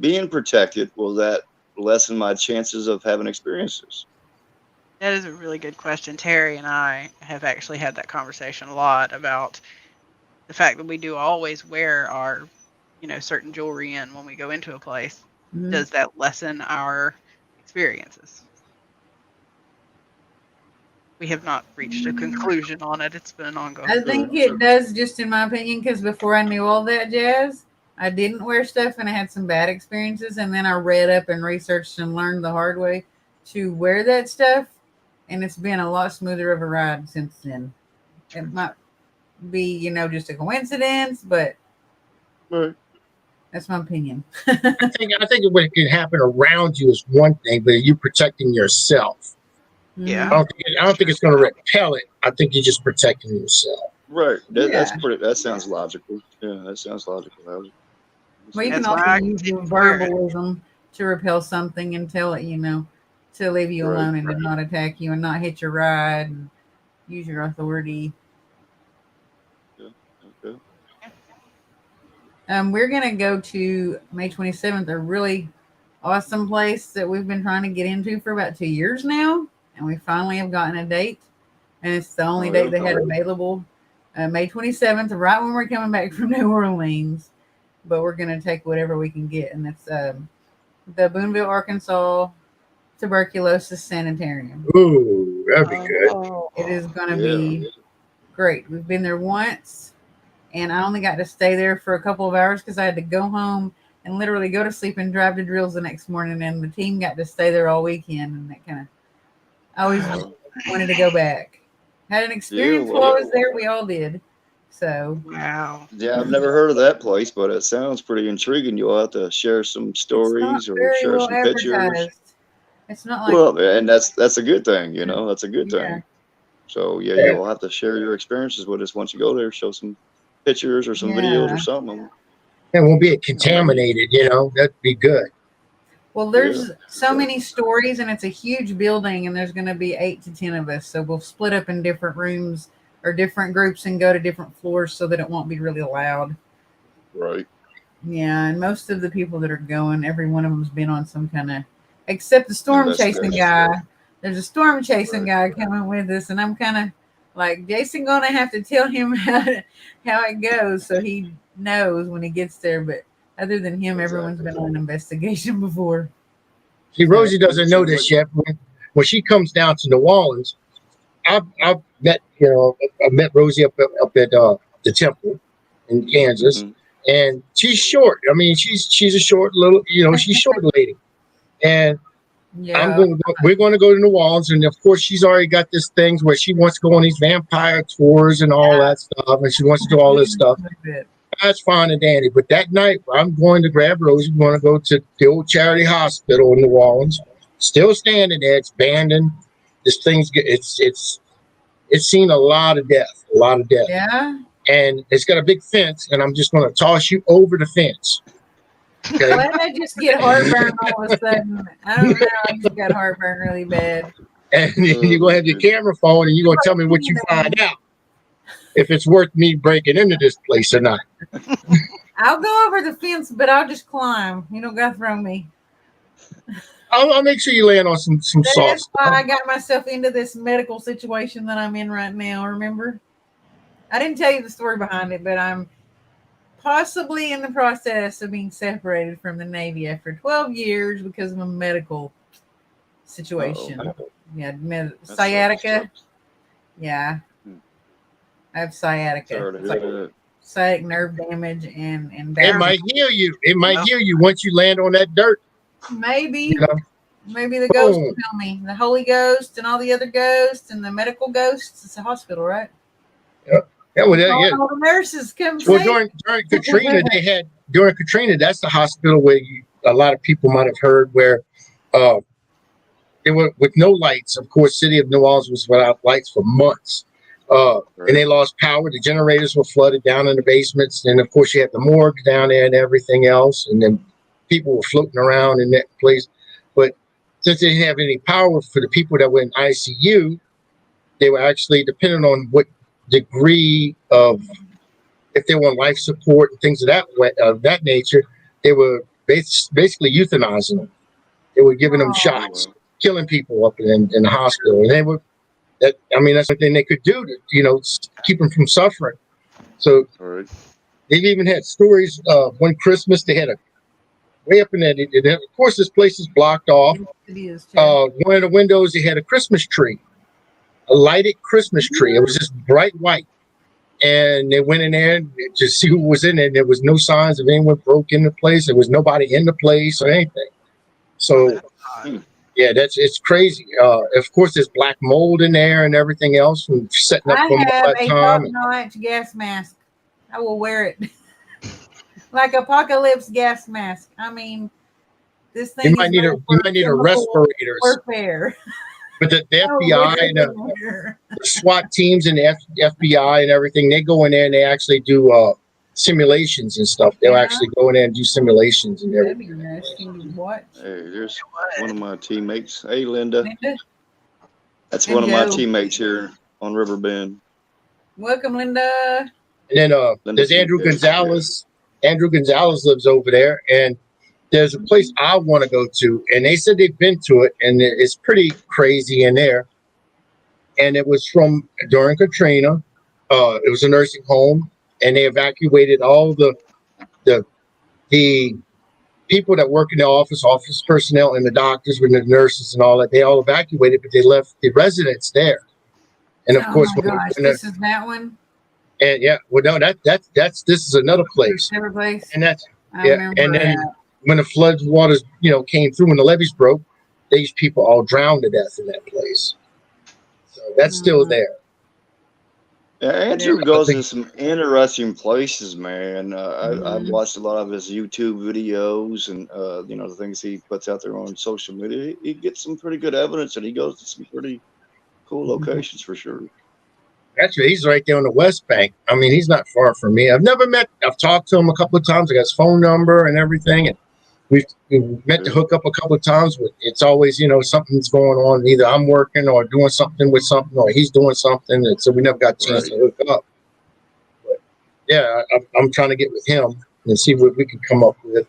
being protected, will that lessen my chances of having experiences? That is a really good question. Terry and I have actually had that conversation a lot about the fact that we do always wear our, certain jewelry in when we go into a place. Mhm. Does that lessen our experiences? We have not reached a conclusion on it. It's been an ongoing. I think it does, just in my opinion, because before I knew all that jazz, I didn't wear stuff and I had some bad experiences. And then I read up and researched and learned the hard way to wear that stuff. And it's been a lot smoother of a ride since then. It might be, just a coincidence, but Right. that's my opinion. I think what can happen around you is one thing, but you're protecting yourself. Yeah. I don't think it's going to repel it. I think you're just protecting yourself. Right. Yeah. That sounds logical. Yeah, that sounds logical. Well, you can That's why also I use continue to wear it. verbalism to repel something and tell it, to leave you Right. alone and to not attack you and not hit your ride and use your authority. Yeah. Okay. We're going to go to May 27th, a really awesome place that we've been trying to get into for about 2 years now. And we finally have gotten a date. And it's the only date they had available. May 27th, right when we're coming back from New Orleans. But we're going to take whatever we can get. And it's the Boonville, Arkansas Tuberculosis Sanitarium. Ooh, that'd be good. It is going to be great. We've been there once. And I only got to stay there for a couple of hours because I had to go home and literally go to sleep and drive to drills the next morning. And the team got to stay there all weekend. And that kind of, I always wanted to go back. Had an experience while I was there. We all did. So. Wow. Yeah, I've never heard of that place, but it sounds pretty intriguing. You'll have to share some stories or share some pictures. It's not like. Well, and that's a good thing, That's a good thing. So yeah, you'll have to share your experiences with us once you go there. Show some pictures or some videos or something. It won't be contaminated, That'd be good. Well, there's so many stories, and it's a huge building, and there's going to be 8 to 10 of us. So we'll split up in different rooms or different groups and go to different floors so that it won't be really loud. Right. Yeah, and most of the people that are going, every one of them's been on some kind of, except the storm chasing guy. There's a storm chasing guy coming with us, and I'm kind of like, Jason gonna have to tell him how it goes so he knows when he gets there. But Other than him, everyone's been on an investigation before. See, Rosie doesn't know this yet. When she comes down to New Orleans, I've met I met Rosie up at the temple in Kansas, and she's short. I mean, she's a short little, she's short lady, and Yeah. we're going to go to New Orleans, and of course, she's already got this thing where she wants to go on these vampire tours and all that stuff, and she wants to do all this stuff. That's fine and dandy, but that night I'm going to grab Rosie. We're going to go to the old Charity Hospital in New Orleans. Still standing there. It's abandoned. This thing's it's seen a lot of death. Yeah. And it's got a big fence, and I'm just going to toss you over the fence. Okay. Why did I just get heartburn all of a sudden? I don't know. I just got heartburn really bad. And you're going to have your camera phone, and you're going to tell me what you find out. If it's worth me breaking into this place or not. I'll go over the fence, but I'll just climb. You don't got to throw me. I'll make sure you land on some soft That's why stuff. I got myself into this medical situation that I'm in right now. Remember? I didn't tell you the story behind it, but I'm possibly in the process of being separated from the Navy after 12 years because of a medical situation. Yeah, sciatica. Yeah. I have sciatica. Sciatic nerve damage and it might heal you. It might heal you once you land on that dirt. Maybe. Maybe the ghost will tell me. The Holy Ghost and all the other ghosts and the medical ghosts. It's a hospital, right? Yeah, well, all the nurses come. Well, during Katrina, during Katrina, that's the hospital where a lot of people might have heard where they were with no lights. Of course, city of New Orleans was without lights for months. And they lost power. The generators were flooded down in the basements. And of course, you had the morgue down there and everything else. And then people were floating around in that place. But since they didn't have any power for the people that were in ICU, they were actually depending on what degree of, if they were on life support and things of that nature, they were basically euthanizing them. They were giving them shots, killing people up in the hospital. And they were, that's the thing they could do to, keep them from suffering. So they've even had stories of one Christmas they had a way up in there. Of course, this place is blocked off. One of the windows, they had a Christmas tree, a lighted Christmas tree. It was just bright white. And they went in there to see who was in there. There was no signs of anyone broke in the place. There was nobody in the place or anything. So, yeah, it's crazy. Of course, there's black mold in there and everything else from setting up for all that time. I have a top-notch gas mask. I will wear it. Like apocalypse gas mask. I mean, this thing you might need a respirator. Warfare. But the FBI and the SWAT teams and the FBI and everything, they go in there and they actually do simulations and stuff. They'll actually go in there and do simulations and everything. Hey, there's one of my teammates. Hey, Linda. That's one of my teammates here on Riverbend. Welcome, Linda. And then there's Andrew Gonzalez. Andrew Gonzalez lives over there, and there's a place I want to go to, and they said they've been to it, and it's pretty crazy in there. And it was from during Katrina. It was a nursing home, and they evacuated all the people that work in the office personnel, and the doctors and the nurses and all that. They all evacuated, but they left the residents there. And of course, this is that one. And yeah, well, no, this is another place. Different place. And that's and then when the floods waters came through, when the levees broke, these people all drowned to death in that place. So that's still there. Yeah, Andrew goes in some interesting places, man. I've watched a lot of his YouTube videos and the things he puts out there on social media. He gets some pretty good evidence, and he goes to some pretty cool locations for sure. Actually, he's right there on the West Bank. I mean, he's not far from me. I've talked to him a couple of times. I got his phone number and everything. And we've met to hook up a couple of times, but it's always, something's going on. Either I'm working or doing something with something, or he's doing something. And so we never got a chance to hook up. But yeah, I'm trying to get with him and see what we can come up with.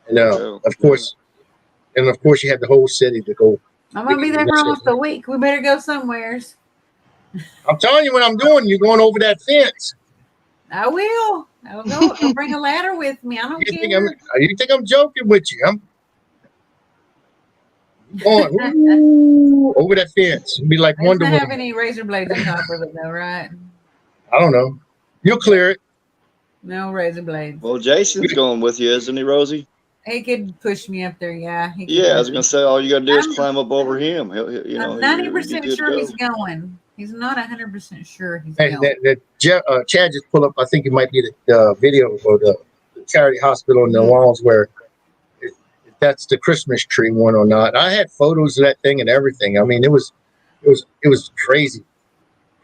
And of course, you have the whole city to go. I'm going to be there for almost a week. We better go somewheres. I'm telling you what I'm doing. You're going over that fence. I will. I'll go. I'll bring a ladder with me. I don't care. You think I'm joking with you? I'm going over that fence. It'd be like It Wonder doesn't have Woman. any razor blades on top of it, though, right? I don't know. You'll clear it. No razor blades. Well, Jason's going with you, isn't he, Rosie? He could push me up there. Yeah, he could. Yeah, I was gonna say all you gotta do is I'm- climb up over him. I'm You'll be 90% good to sure go. he's going. He's not 100% sure he's Hey, going. Chad just pulled up. I think it might be the video or the charity hospital in the walls where if that's the Christmas tree one or not. I had photos of that thing and everything. I mean, it was crazy.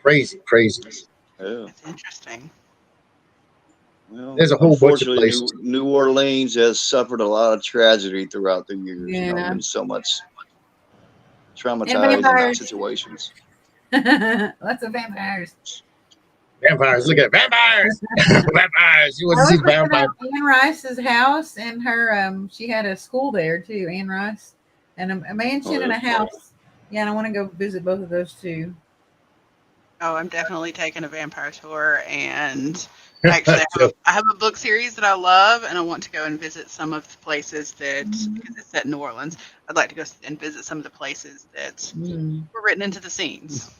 Yeah. That's interesting. Well, There's a whole bunch of unfortunately, places. New Orleans has suffered a lot of tragedy throughout the years. Yeah. Been so much And traumatizing vampires. situations. Lots of vampires. Vampires. Look at vampires. Vampires. You want I to see was looking vampires? at Anne Rice's house, and her she had a school there too, Anne Rice, and a mansion and a house. Yeah, and I want to go visit both of those too. Oh, I'm definitely taking a vampire tour, and actually, I have a book series that I love, and I want to go and visit some of the places that, because it's set in New Orleans, I'd like to go and visit some of the places that were written into the scenes.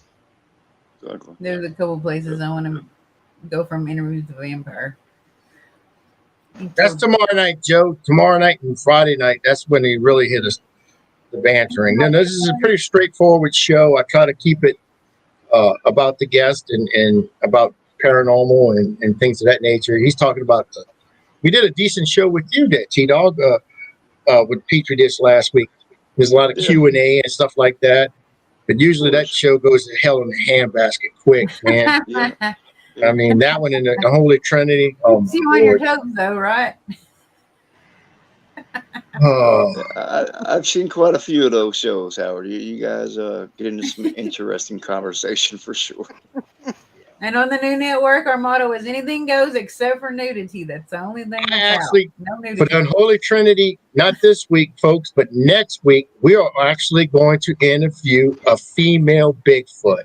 Exactly. There's a couple places I want to go from Interview with the Vampire. That's tomorrow night, Joe. Tomorrow night and Friday night. That's when he really hit us the bantering. Now, this is a pretty straightforward show. I try to keep it about the guest and about paranormal and things of that nature. He's talking about we did a decent show with you there, T-Dog, with Petri Dish last week. There's a lot of Q&A and stuff like that. But usually that show goes to hell in a handbasket quick, man. I mean, that one in the Holy Trinity. Oh, see you on your toes, though, right? I've seen quite a few of those shows, Howard. You guys get into some interesting conversation for sure. And on the new network, our motto is anything goes except for nudity. That's the only thing that's actually, out. No nudity. For the Unholy Trinity, not this week, folks, but next week, we are actually going to interview a female Bigfoot.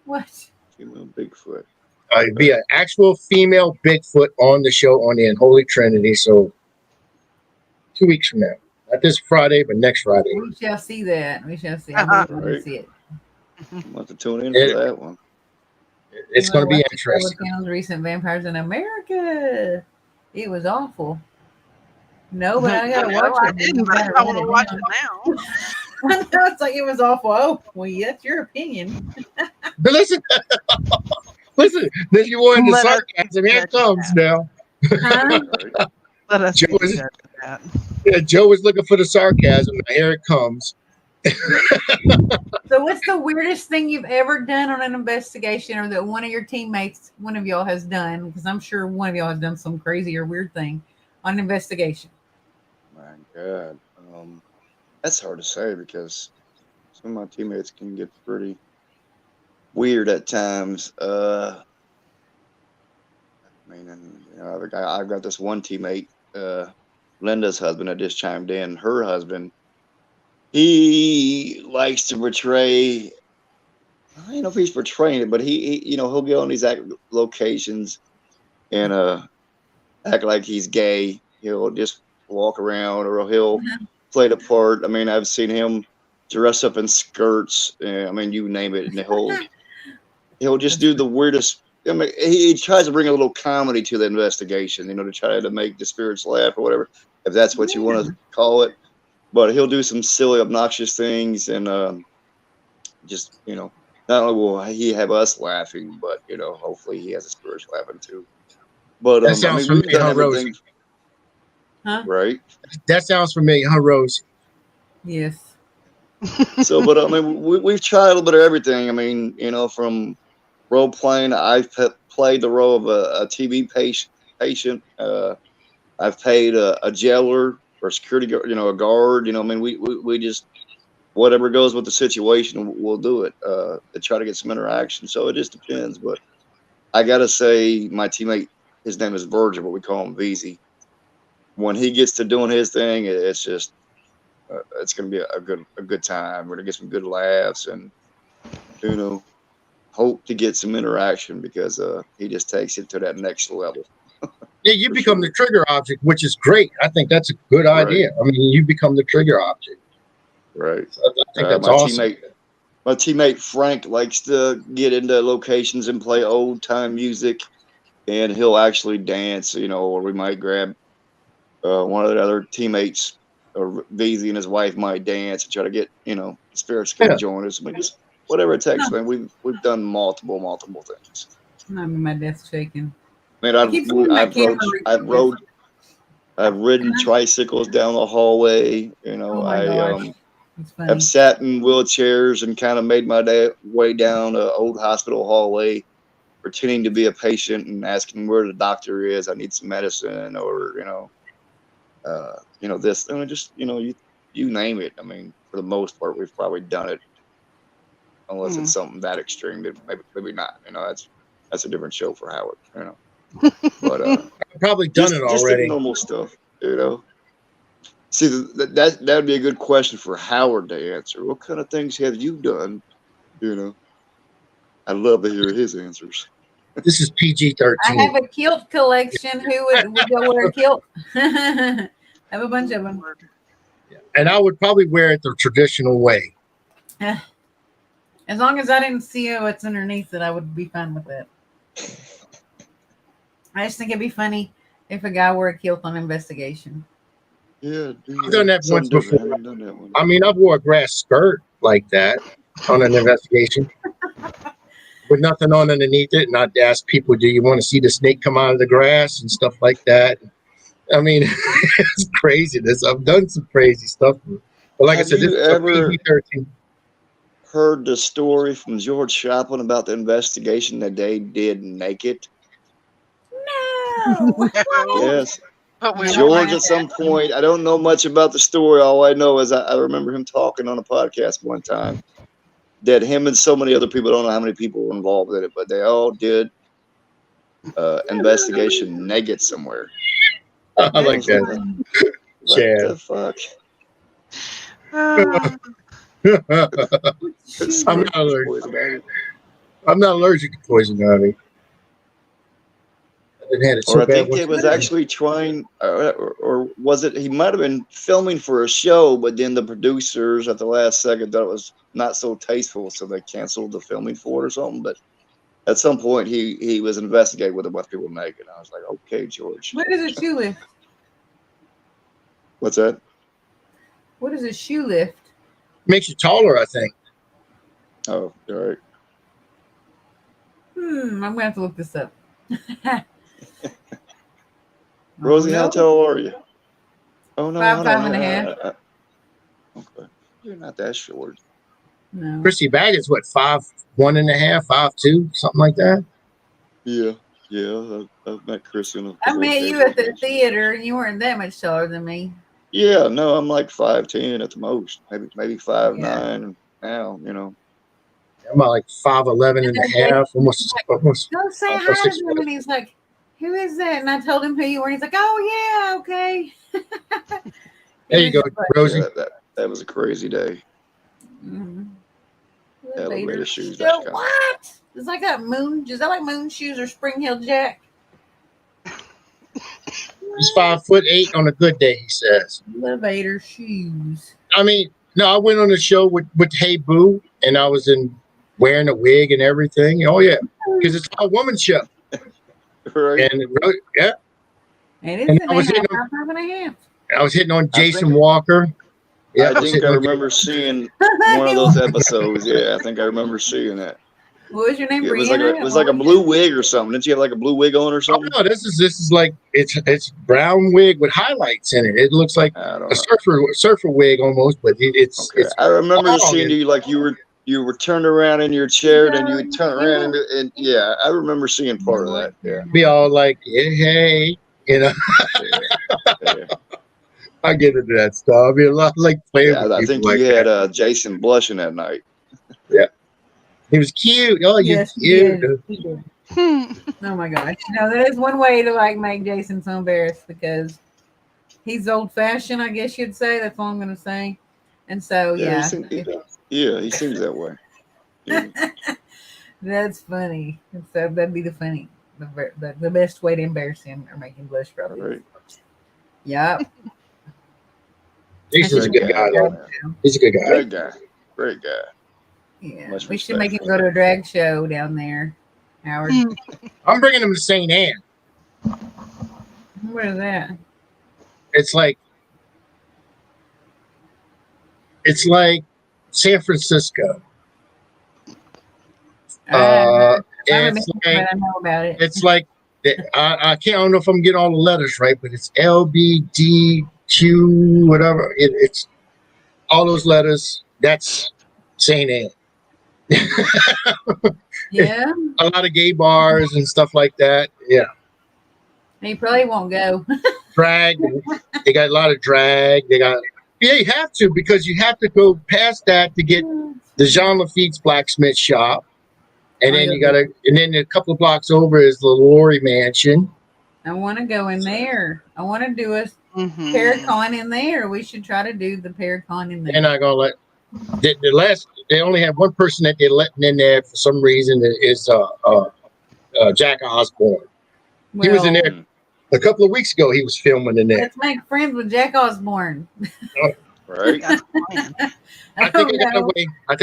What? Female Bigfoot. It'd be an actual female Bigfoot on the show on the Unholy Trinity. So 2 weeks from now. Not this Friday, but next Friday. We shall see that. We shall see. I believe we'll see it. I'll have to tune in for that one. It's going to be interesting. Channel's recent Vampires in America. It was awful. No, but I gotta watch it. I didn't, but I want to watch it now. I know, it's like it was awful. Oh, well, that's your opinion. But listen, then you wanted the sarcasm. Here it comes now. Let us Joe was looking for the sarcasm. Now here it comes. So what's the weirdest thing you've ever done on an investigation, or that one of your teammates, one of y'all has done? Because I'm sure one of y'all has done some crazy or weird thing on an investigation. My God. That's hard to say because some of my teammates can get pretty weird at times. I mean, I've got this one teammate, Linda's husband, that just chimed in. Her husband, he likes to portray. I don't know if he's portraying it, but he'll go on these locations and act like he's gay. He'll just walk around, or he'll play the part. I mean, I've seen him dress up in skirts. I mean, you name it, and he'll just do the weirdest. I mean, he tries to bring a little comedy to the investigation, to try to make the spirits laugh or whatever, if that's what you want to call it. But he'll do some silly, obnoxious things, and just not only will he have us laughing, but hopefully he has the spirits laughing too. But that sounds familiar, huh, Rosie? Huh? Right? That sounds familiar, huh, Rose? Yes. So, but I mean, we've tried a little bit of everything. I mean, from role playing, I've played the role of a TB patient. I've played a jailer or security guard, a guard. I mean, we just whatever goes with the situation, we'll do it to try to get some interaction. So it just depends. But I gotta say, my teammate, his name is Virgil, but we call him VZ. When he gets to doing his thing, it's just it's gonna be a good time. We're gonna get some good laughs, and hope to get some interaction because he just takes it to that next level. Yeah, you become the trigger object, which is great. I think that's a good idea. I mean, you become the trigger object. Right. So I think that's awesome. My teammate Frank likes to get into locations and play old time music, and he'll actually dance, or we might grab one of the other teammates, or VZ and his wife might dance and try to get, spirits to come join us. I mean, just whatever it takes, man. We've done multiple things. I'm my desk shaking. Man, I've ridden tricycles down the hallway. I've sat in wheelchairs and kind of made my way down an old hospital hallway, pretending to be a patient and asking where the doctor is. I need some medicine, or this. I mean, just you name it. I mean, for the most part, we've probably done it, unless it's something that extreme. That maybe not. That's a different show for Howard. But I've probably done it already. Just the normal stuff. See, that would be a good question for Howard to answer. What kind of things have you done? I'd love to hear his answers. This is PG-13. I have a kilt collection. Who would go wear a kilt? I have a bunch of them. And I would probably wear it the traditional way. As long as I didn't see what's underneath it, I would be fine with it. I just think it'd be funny if a guy wore a kilt on investigation. Yeah, I've done that once before. I mean, I've wore a grass skirt like that on an investigation with nothing on underneath it. And I'd ask people, do you want to see the snake come out of the grass and stuff like that? I mean, it's craziness. I've done some crazy stuff. But like I said, this is a PG-13. Heard the story from George Chaplin about the investigation that they did naked? No. Yes. George, at some point, I don't know much about the story. All I know is I remember him talking on a podcast one time that him and so many other people, I don't know how many people were involved in it, but they all did investigation naked somewhere. I like that. What the fuck? I'm not allergic to poison ivy. I think it was actually trying, or was it? He might have been filming for a show, but then the producers at the last second thought it was not so tasteful, so they canceled the filming for it or something. But at some point, he was investigating with a bunch of people naked. I was like, okay, George. What is a shoe lift? What's that? What is a shoe lift? Makes you taller, I think. Oh, all right. I'm gonna have to look this up. Rosie, how tall are you? Oh no, 5'5.5". Okay, you're not that short. No. Chrissy Bag is what, 5'1.5", 5'2", something like that. Yeah. I've met Chris in I met you at the theater, and you weren't that much taller than me. Yeah, no, I'm like 5'10" at the most, maybe 5'9" now. I'm about like 5'11.5", almost. Don't say hi to him, and he's like, "Who is that?" And I told him who you were, and he's like, "Oh yeah, okay." There you go, Rosie. Yeah, that was a crazy day. Mm-hmm. Elevator shoes. What? Is that like moon? Is that like moon shoes or Spring Hill Jack? He's 5'8" on a good day, he says. Elevator shoes. I mean, no, I went on a show with Hey Boo, and I was wearing a wig and everything. Oh yeah, because it's a woman's show. Right. And yeah. And I was hitting on 5'5.5". I was hitting on Jason Walker. Yeah, I think I remember seeing one of those episodes. Yeah, I think I remember seeing that. What was your name? Yeah, it was like a blue wig or something. Didn't you have like a blue wig on or something? Oh, no, this is like it's brown wig with highlights in it. It looks like a surfer wig almost, but it's. Okay. I remember seeing you like you were turned around in your chair, and you would turn around and yeah, I remember seeing part of that. Yeah. Be all like, hey, Yeah. I get into that stuff. I mean, a lot like playing. Yeah, I think you had Jason blushing that night. Yeah. He was cute. Oh, yes, cute. He did. Oh my gosh. No, that is one way to like make Jason so embarrassed because he's old fashioned, I guess you'd say. That's all I'm gonna say. And so He seems that way. Yeah. That's funny. So that'd be the best way to embarrass him or make him blush, probably. Right. Yep. Jason's a Great good guy, guy, though. man. He's a good guy. Great guy. Great guy. Yeah. Much We should make him respect. go to a drag show down there, Howard. I'm bringing him to St. Anne. What is that? It's like San Francisco. I And remember, but I know about it. it's like I don't know if I'm getting all the letters right, but it's LBDQ, whatever. It's all those letters. That's St. Anne. Yeah. A lot of gay bars and stuff like that. Yeah. He probably won't go. Drag. They got a lot of drag. Yeah, you have to, because you have to go past that to get the Jean Lafitte's blacksmith shop. And then and then a couple of blocks over is the Lori Mansion. I want to go in there. I want to do a Paracon in there. We should try to do the Paracon in there. They're not gonna let they only have one person that they're letting in there for some reason is Jack Osborne. He was in there a couple of weeks ago. He was filming in there. Let's make friends with Jack Osborne. Right. I think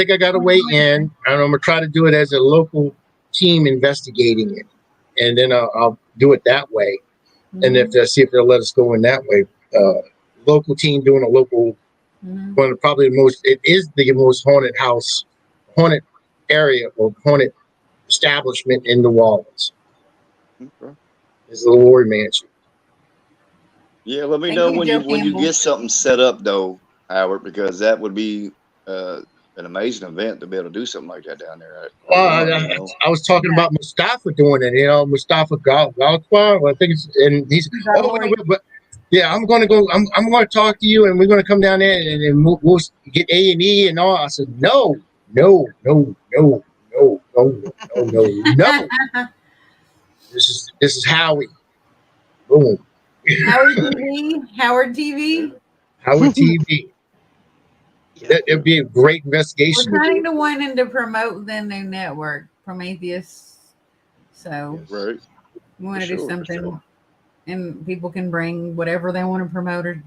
I got a way in, and I'm gonna try to do it as a local team investigating it, and then I'll do it that way. And if they see if they'll let us go in that way, local team doing a local one of probably it is the most haunted area or haunted establishment in New Orleans. Okay. Is the Lori Mansion. Yeah, let me know when you get something set up though, Howard, because that would be an amazing event to be able to do something like that down there. I was talking about Mustafa doing it. Mustafa Galqua. I think it's, and he's I'm going to go. I'm going to talk to you, and we're going to come down there and we'll get A&E and all. I said no. This is Howie. Boom. Howard TV. It'd be a great investigation. We're trying to wanting to promote the new network, Prometheus. So right. We want to do something, and people can bring whatever they want to promote or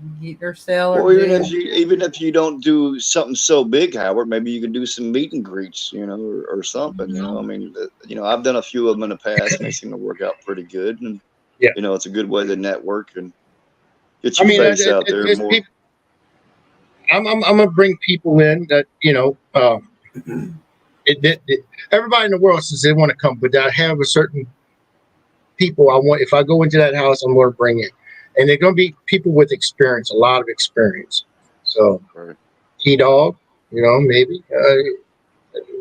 sell. Or even if you don't do something so big, Howard, maybe you can do some meet and greets, or something. I mean, I've done a few of them in the past, and they seem to work out pretty good. And it's a good way to network and get your face out there more. I'm gonna bring people in that everybody in the world says they want to come, but I have a certain people I want. If I go into that house, I'm going to bring in, and they're going to be people with experience, a lot of experience. So, T-Dog, maybe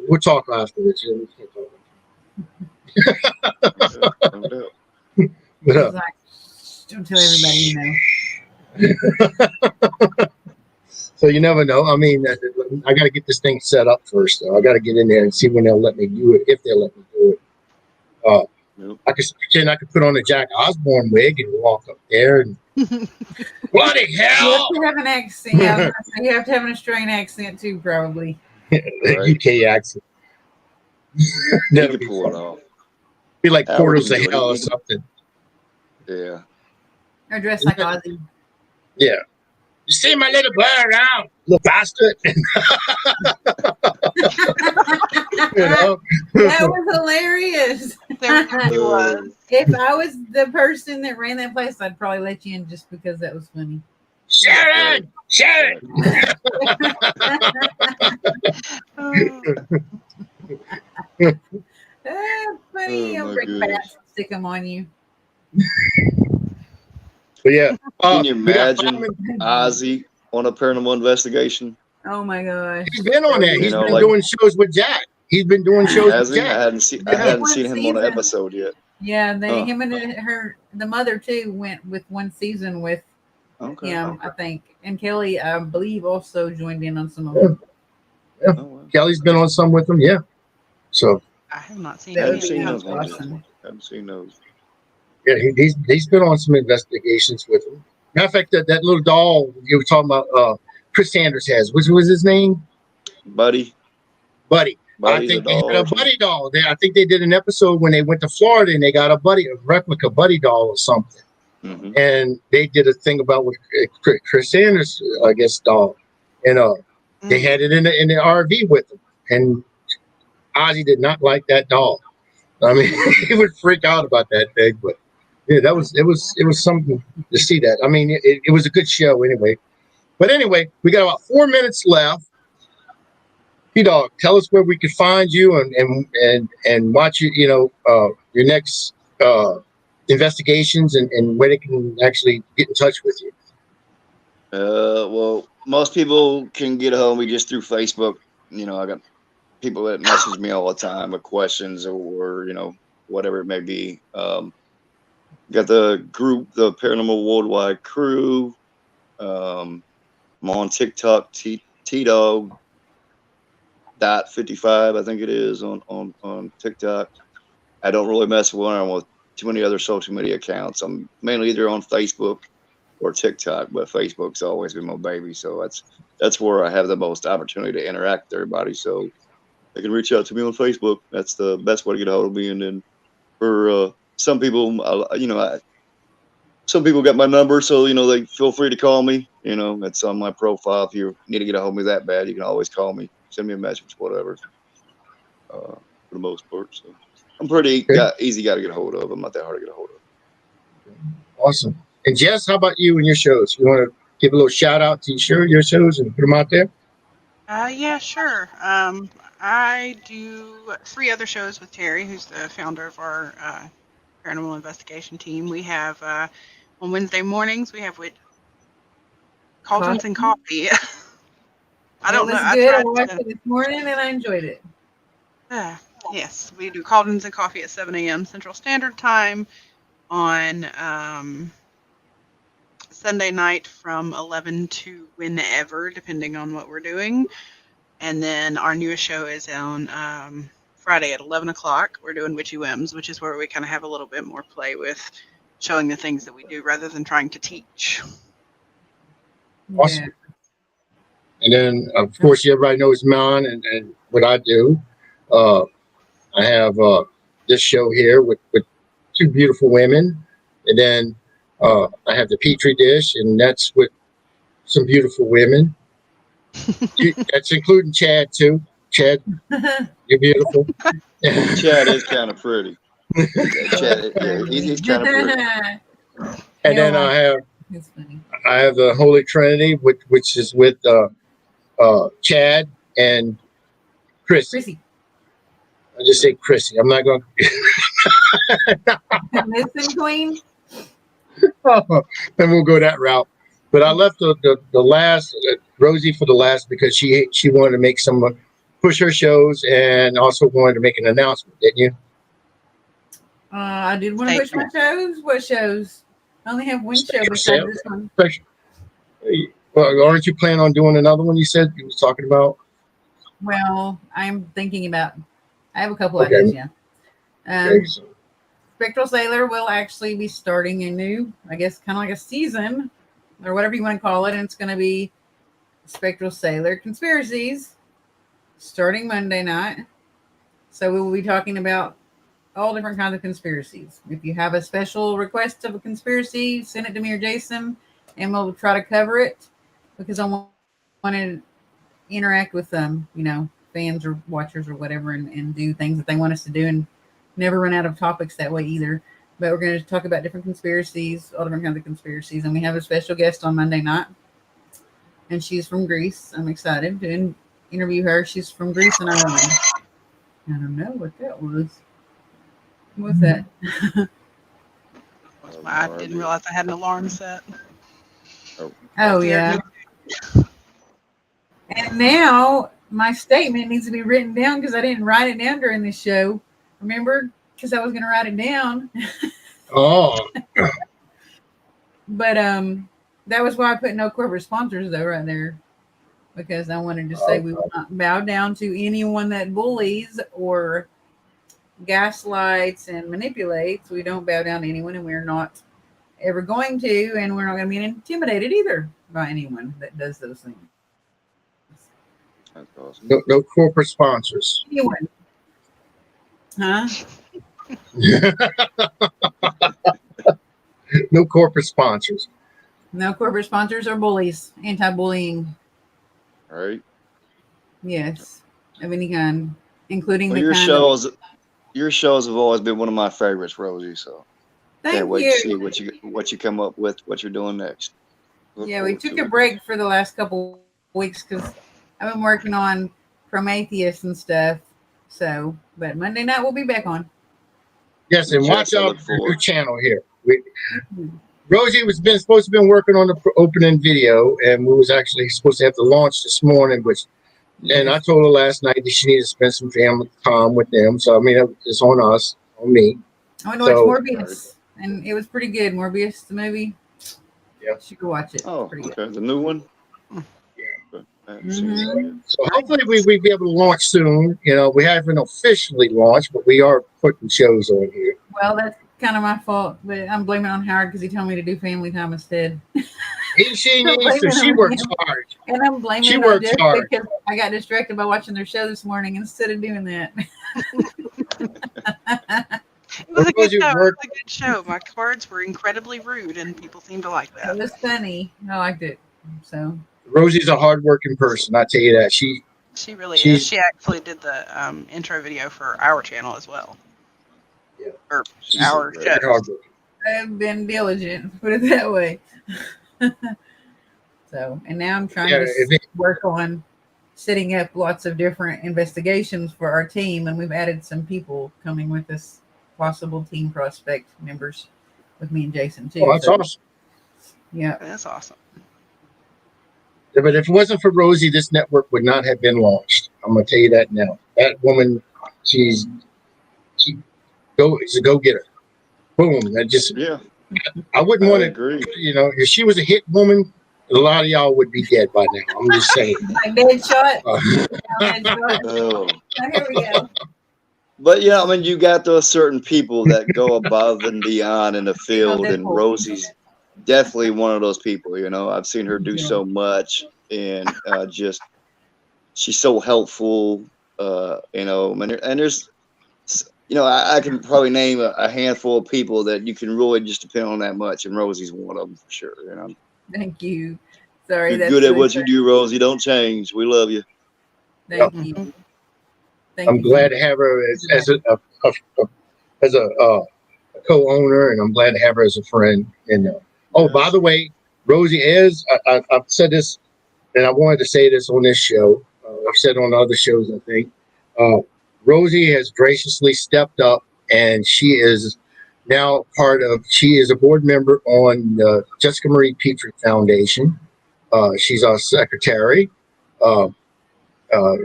we'll talk afterwards. We can't talk. Don't tell everybody So you never know. I mean, I got to get this thing set up first. Though. I got to get in there and see when they'll let me do it, if they'll let me do it. I could pretend I could put on a Jack Osborne wig and walk up there and bloody hell! You have to have an accent. Yeah, you have to have an Australian accent too, probably. UK accent. Never pull it off. Be like Portals of Hell or something. Yeah. Or dress like Ozzy. Yeah. You see my little boy around, little bastard. That was hilarious. If I was the person that ran that place, I'd probably let you in just because that was funny. Sharon! Funny. I'll bring bats and stick them on you. But yeah. Can you imagine Ozzy on a paranormal investigation? Oh my gosh. He's been on that. He's been doing shows with Jack. He's been doing shows with Jack. I hadn't seen him on an episode yet. Yeah, him and the mother too went with one season with him, I think. And Kelly, I believe, also joined in on some of them. Yeah. Oh, wow. Kelly's been on some with them, yeah. So I have not seen those. I haven't seen those. Yeah, he's been on some investigations with him. Matter of fact, that little doll you were talking about, Chris Sanders has. What was his name? Buddy. Buddies I or think they doll had a or something? buddy doll. I think they did an episode when they went to Florida and they got a replica buddy doll or something. Mm-hmm. And they did a thing about with Chris Sanders, I guess, doll, and they had it in the RV with them. And Ozzy did not like that doll. I mean, he would freak out about that thing, but yeah, it was something to see that. I mean, it was a good show anyway. But anyway, we got about 4 minutes left. Dog, tell us where we can find you and watch you. Your next investigations and where they can actually get in touch with you. Well, most people can get a hold of me just through Facebook. I got people that message me all the time with questions or whatever it may be. Got the group, the Paranormal Worldwide Crew. I'm on TikTok, T-Dog .55, I think it is on TikTok. I don't really mess around with too many other social media accounts. I'm mainly either on Facebook or TikTok, but Facebook's always been my baby. So that's where I have the most opportunity to interact with everybody. So they can reach out to me on Facebook. That's the best way to get a hold of me. And then for some people, some people got my number, so they feel free to call me. It's on my profile. If you need to get a hold of me that bad, you can always call me, send me a message, whatever. For the most part, so I'm pretty easy guy to get a hold of. I'm not that hard to get a hold of. Awesome. And Jess, how about you and your shows? You want to give a little shout out to your shows and put them out there? Yeah, sure. I do 3 other shows with Terry, who's the founder of our paranormal investigation team. We have on Wednesday mornings we have Cauldrons and Coffee. I don't know. It was good. I watched it this morning and I enjoyed it. Yes, we do Cauldrons and Coffee at 7 a.m. Central Standard Time on Sunday night from 11 to whenever, depending on what we're doing. And then our newest show is on Friday at 11 o'clock. We're doing Witchy Whims, which is where we kind of have a little bit more play with showing the things that we do rather than trying to teach. Awesome. Yeah. And then, of course, everybody knows mine and what I do. I have this show here with 2 beautiful women. And then I have the Petri dish, and that's with some beautiful women. That's including Chad, too. Chad, you're beautiful. Chad is kind of pretty. Chad, he's kind of pretty. And then I have the Holy Trinity, which is with Chad and Chrissy. I just say Chrissy. I'm not going to. Listen, Queen. Then we'll go that route. But I left the last Rosie for the last because she wanted to make some push her shows and also wanted to make an announcement, didn't you? I did want to push my shows. What shows? I only have one show besides this one. Well, aren't you planning on doing another one? You said you was talking about. Well, I'm thinking about. I have a couple ideas. Yeah. Spectral Sailor will actually be starting a new, I guess, kind of like a season or whatever you want to call it, and it's going to be Spectral Sailor Conspiracies starting Monday night. So we will be talking about all different kinds of conspiracies. If you have a special request of a conspiracy, send it to me or Jason, and we'll try to cover it because I want to interact with fans or watchers or whatever and do things that they want us to do and never run out of topics that way either. But we're going to talk about different conspiracies, all different kinds of conspiracies. And we have a special guest on Monday night. And she's from Greece. I'm excited to interview her. She's from Greece and Ireland. I don't know what that was. What's that? I didn't realize I had an alarm set. Oh yeah. And now my statement needs to be written down because I didn't write it down during this show. Remember? Because I was going to write it down. Oh. But that was why I put no corporate sponsors though right there. Because I wanted to say we will not bow down to anyone that bullies or gaslights and manipulates. We don't bow down to anyone, and we're not ever going to, and we're not going to be intimidated either by anyone that does those things. That's awesome. No corporate sponsors. Anyone? Huh? No corporate sponsors. No corporate sponsors or bullies. Anti-bullying. All right. Yes, of any kind, including Well, the your kind of. shows have always been one of my favorites, Rosie. So can't Thank wait to you. see what you come up with, what you're doing next. Look Yeah, we forward took to a it. break for the last couple weeks because I've been working on Prometheus and stuff. So, but Monday night we'll be back on. Yes, and Yes, watch I out look for your forward. channel here. Rosie was supposed to be working on the opening video, and we was actually supposed to have the launch this morning. And I told her last night that she needed to spend some family time with them. So I mean, it's on us, on me. I went to So watch Morbius, and it was pretty good. Morbius, the movie. Yeah. You should go watch it. Oh, It's pretty okay. The new one. Yeah. Okay. I haven't seen that yet. So hopefully we'll be able to launch soon. You know, we haven't officially launched, but we are putting shows on here. Well, that's kind of my fault, but I'm blaming it on Howard because he told me to do family time instead. She I'm needs to. blaming She on works him. hard. And I'm blaming She it on works Jeff hard. because I got distracted by watching their show this morning instead of doing that. It was a good Rosie show. It was worked. a good show. My words were incredibly rude, and people seemed to like It that. was funny. I liked it. So Rosie's a hardworking person. I tell you that. She really is. She's She actually did the intro video for our channel as well. Yeah. Or she's our very show. hardworking. I've been diligent, put it that way. So, and now I'm trying Yeah, to work on setting up lots of different investigations for our team, and we've added some people coming with us, possible team prospect members with me and Jason too. Oh, that's awesome. Yeah. That's awesome. Yeah, but if it wasn't for Rosie, this network would not have been launched. I'm gonna tell you that now. That woman, she's a go-getter. Boom. That just Yeah, I wouldn't I want to, agree. you know, if she was a hit woman, a lot of y'all would be dead by now. I'm just saying. Like Deadshot. Uh, Oh. Here we go. But yeah, I mean, you got those certain people that go above and beyond in the field, and Deadpool. Rosie's definitely one of those people. You know, I've seen her do Yeah. so much, and just she's so helpful. You know, and there's, you know, I can probably name a handful of people that you can really just depend on that much, and Rosie's one of them for sure. You know, Thank you. Sorry, you're that's good at really what you do, Rosie. Don't change. We love you. Thank you. Thank I'm you. glad to have her as a co-owner, and I'm glad to have her as a friend. And oh, by the way, Rosie is. I've said this, and I wanted to say this on this show. I've said on other shows, I think. Rosie has graciously stepped up, and she is now she is a board member on the Jessica Marie Petrie Foundation. She's our secretary. And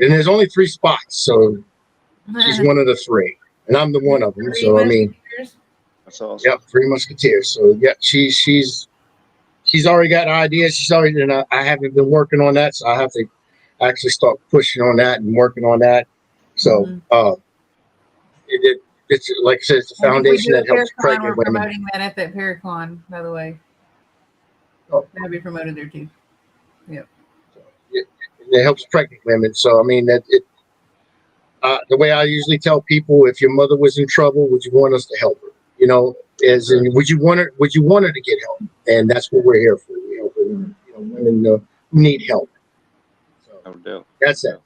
there's only 3 spots, so she's one of the 3, and I'm the one of them. So I mean, That's awesome. yep, 3 Musketeers. So yeah, she's already got ideas. She's already, and I haven't been working on that, so I have to actually start pushing on that and working on that. So it's like I said, it's a foundation that helps pregnant We're women. promoting that at that Paracon, by the way. Oh. That'll be promoted there too. Yep. It helps pregnant women. So I mean that the way I usually tell people, if your mother was in trouble, would you want us to help her? You know, as in, would you want her to get help? And that's what we're here for. We help women, women who need help. So No doubt. that's it.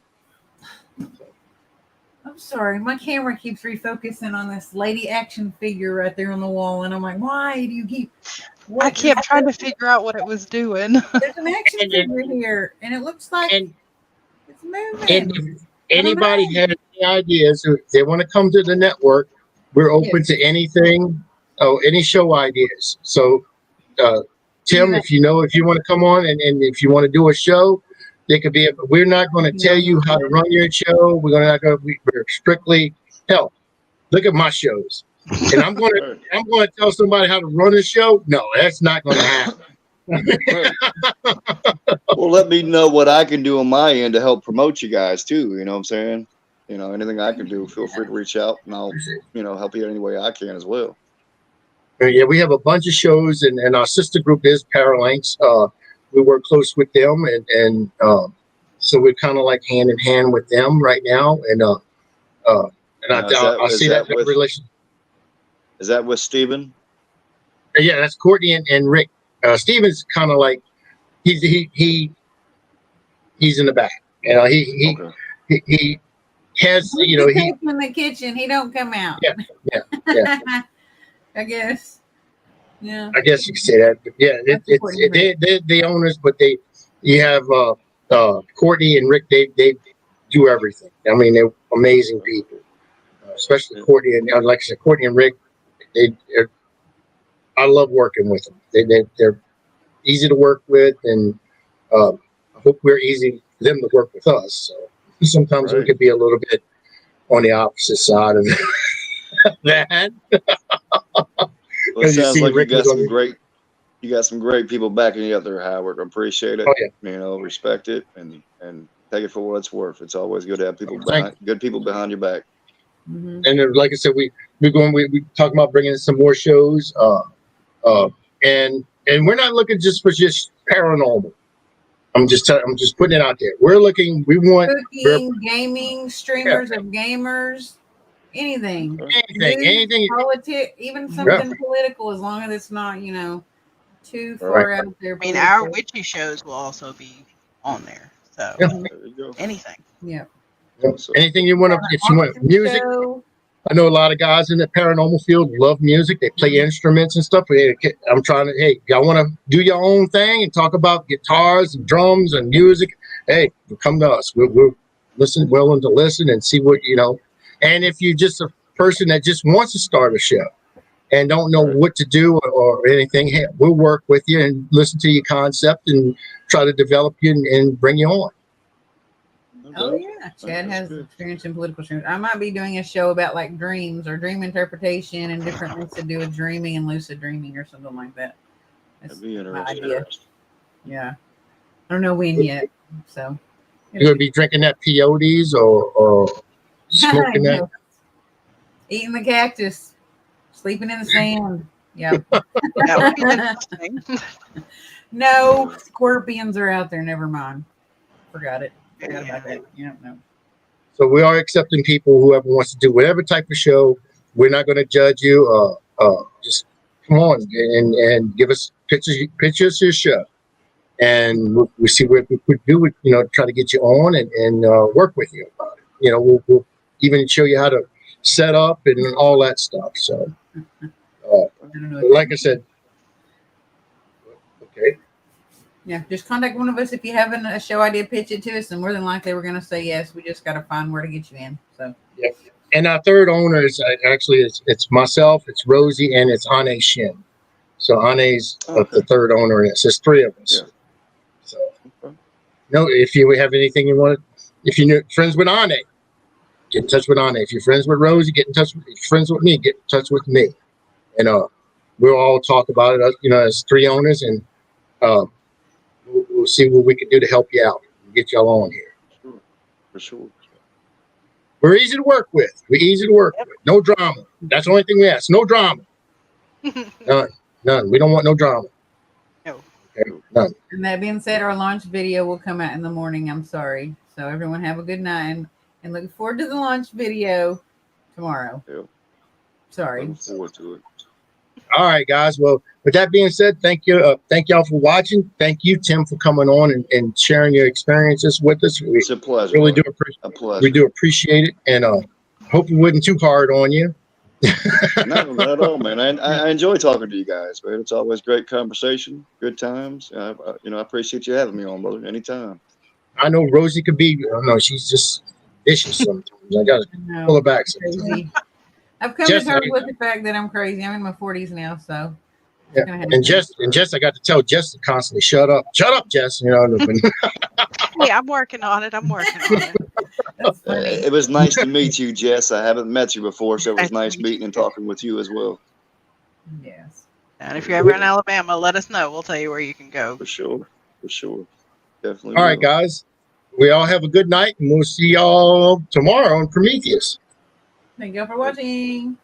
I'm sorry, my camera keeps refocusing on this lady action figure right there on the wall, and I'm like, why do you keep? I kept trying to figure out what it was doing. There's an action figure here, and it looks like it's moving. And if anybody has any ideas, if they want to come to the network, we're open to anything. Oh, any show ideas. So, Tim, if you want to come on and if you want to do a show, they could be. We're not going to tell you how to run your show. We're strictly help. Look at my shows, and I'm going to tell somebody how to run a show. No, that's not going to happen. Well, let me know what I can do on my end to help promote you guys too. You know what I'm saying? You know, anything I can do, feel free to reach out, and I'll, help you any way I can as well. Yeah, we have a bunch of shows, and our sister group is Paralinks. We work close with them, and so we're kind of like hand in hand with them right now, and I see that with relation. Is that with Steven? Yeah, that's Courtney and Rick. Steven's kind of like he's in the back. You know, he has, you know, he in the kitchen. He don't come out. Yeah. I guess. Yeah. I guess you could say that. But yeah, they're the owners, but you have Courtney and Rick. They do everything. I mean, they're amazing people, especially Courtney and like I said, Courtney and Rick. I love working with them. They're easy to work with, and I hope we're easy for them to work with us. So sometimes we could be a little bit on the opposite side of that. Well, it sounds like you got some great people backing you up there, Howard. I appreciate it. Oh, yeah. You know, respect it and take it for what it's worth. It's always good to have good people behind your back. Mm-hmm. And like I said, we talking about bringing in some more shows. And we're not looking just for paranormal. I'm just putting it out there. We want cooking, gaming, streamers of gamers, anything, politics, even something political, as long as it's not, you know, too far out there. I mean, our witchy shows will also be on there. So anything. Yeah. Anything you want to, if you want music. I know a lot of guys in the paranormal field love music. They play instruments and stuff. I'm trying to, hey, y'all want to do your own thing and talk about guitars and drums and music? Hey, come to us. We're willing to listen and see what, you know. And if you're just a person that just wants to start a show and don't know what to do or anything, hey, we'll work with you and listen to your concept and try to develop you and bring you on. Oh yeah, Chad has experience in political streams. I might be doing a show about like dreams or dream interpretation and different things to do with dreaming and lucid dreaming or something like that. That's That'd be my interesting. idea. Yeah, I don't know when yet. So you're gonna be drinking that peyotes or smoking that, eating the cactus, sleeping in the sand. Yeah. That would be interesting. No, scorpions are out there. Never mind. Forgot it. No. So we are accepting people, whoever wants to do whatever type of show. We're not going to judge you. Just come on and give us pictures of your show, and we'll see what we could do. You know, try to get you on and work with you about it. You know, we'll even show you how to set up and all that stuff. So, like I said, okay. Yeah, just contact one of us if you have a show idea, pitch it to us, and more than likely we're going to say yes. We just got to find where to get you in. So, yeah. And our third owner is it's myself, it's Rosie, and it's Ane Shin. So Ane's the third owner, and it's just three of us. Yeah. So, no, if you have anything you want, if you're friends with Ane, get in touch with Ane. If you're friends with Rosie, get in touch with. If you're friends with me, get in touch with me, and we'll all talk about it. You know, as three owners, and we'll see what we can do to help you out and get y'all on here. For sure. We're easy to work with. No drama. That's the only thing we ask. No drama. None. We don't want no drama. No. Okay, none. And that being said, our launch video will come out in the morning. I'm sorry. So everyone have a good night and look forward to the launch video tomorrow. Yep. Sorry. Look forward to it. All right, guys. Well, with that being said, thank you. Thank y'all for watching. Thank you, Tim, for coming on and sharing your experiences with us. It's a pleasure. Really do appreciate it. A pleasure. We do appreciate it, and hope it wasn't too hard on you. No, not at all, man. I enjoy talking to you guys, man. It's always great conversation, good times. I appreciate you having me on, brother. Anytime. I know Rosie could be. She's just vicious sometimes. I gotta pull her back sometimes. I've come to terms with the fact that I'm crazy. I'm in my 40s now, so. Yeah. And Jess, I got to tell Jess to constantly shut up, Jess. You know. Hey, I'm working on it. It was nice to meet you, Jess. I haven't met you before, so it was nice meeting and talking with you as well. Yes. And if you're ever in Alabama, let us know. We'll tell you where you can go. For sure. Definitely. All right, guys. We all have a good night, and we'll see y'all tomorrow on Prometheus. Thank y'all for watching.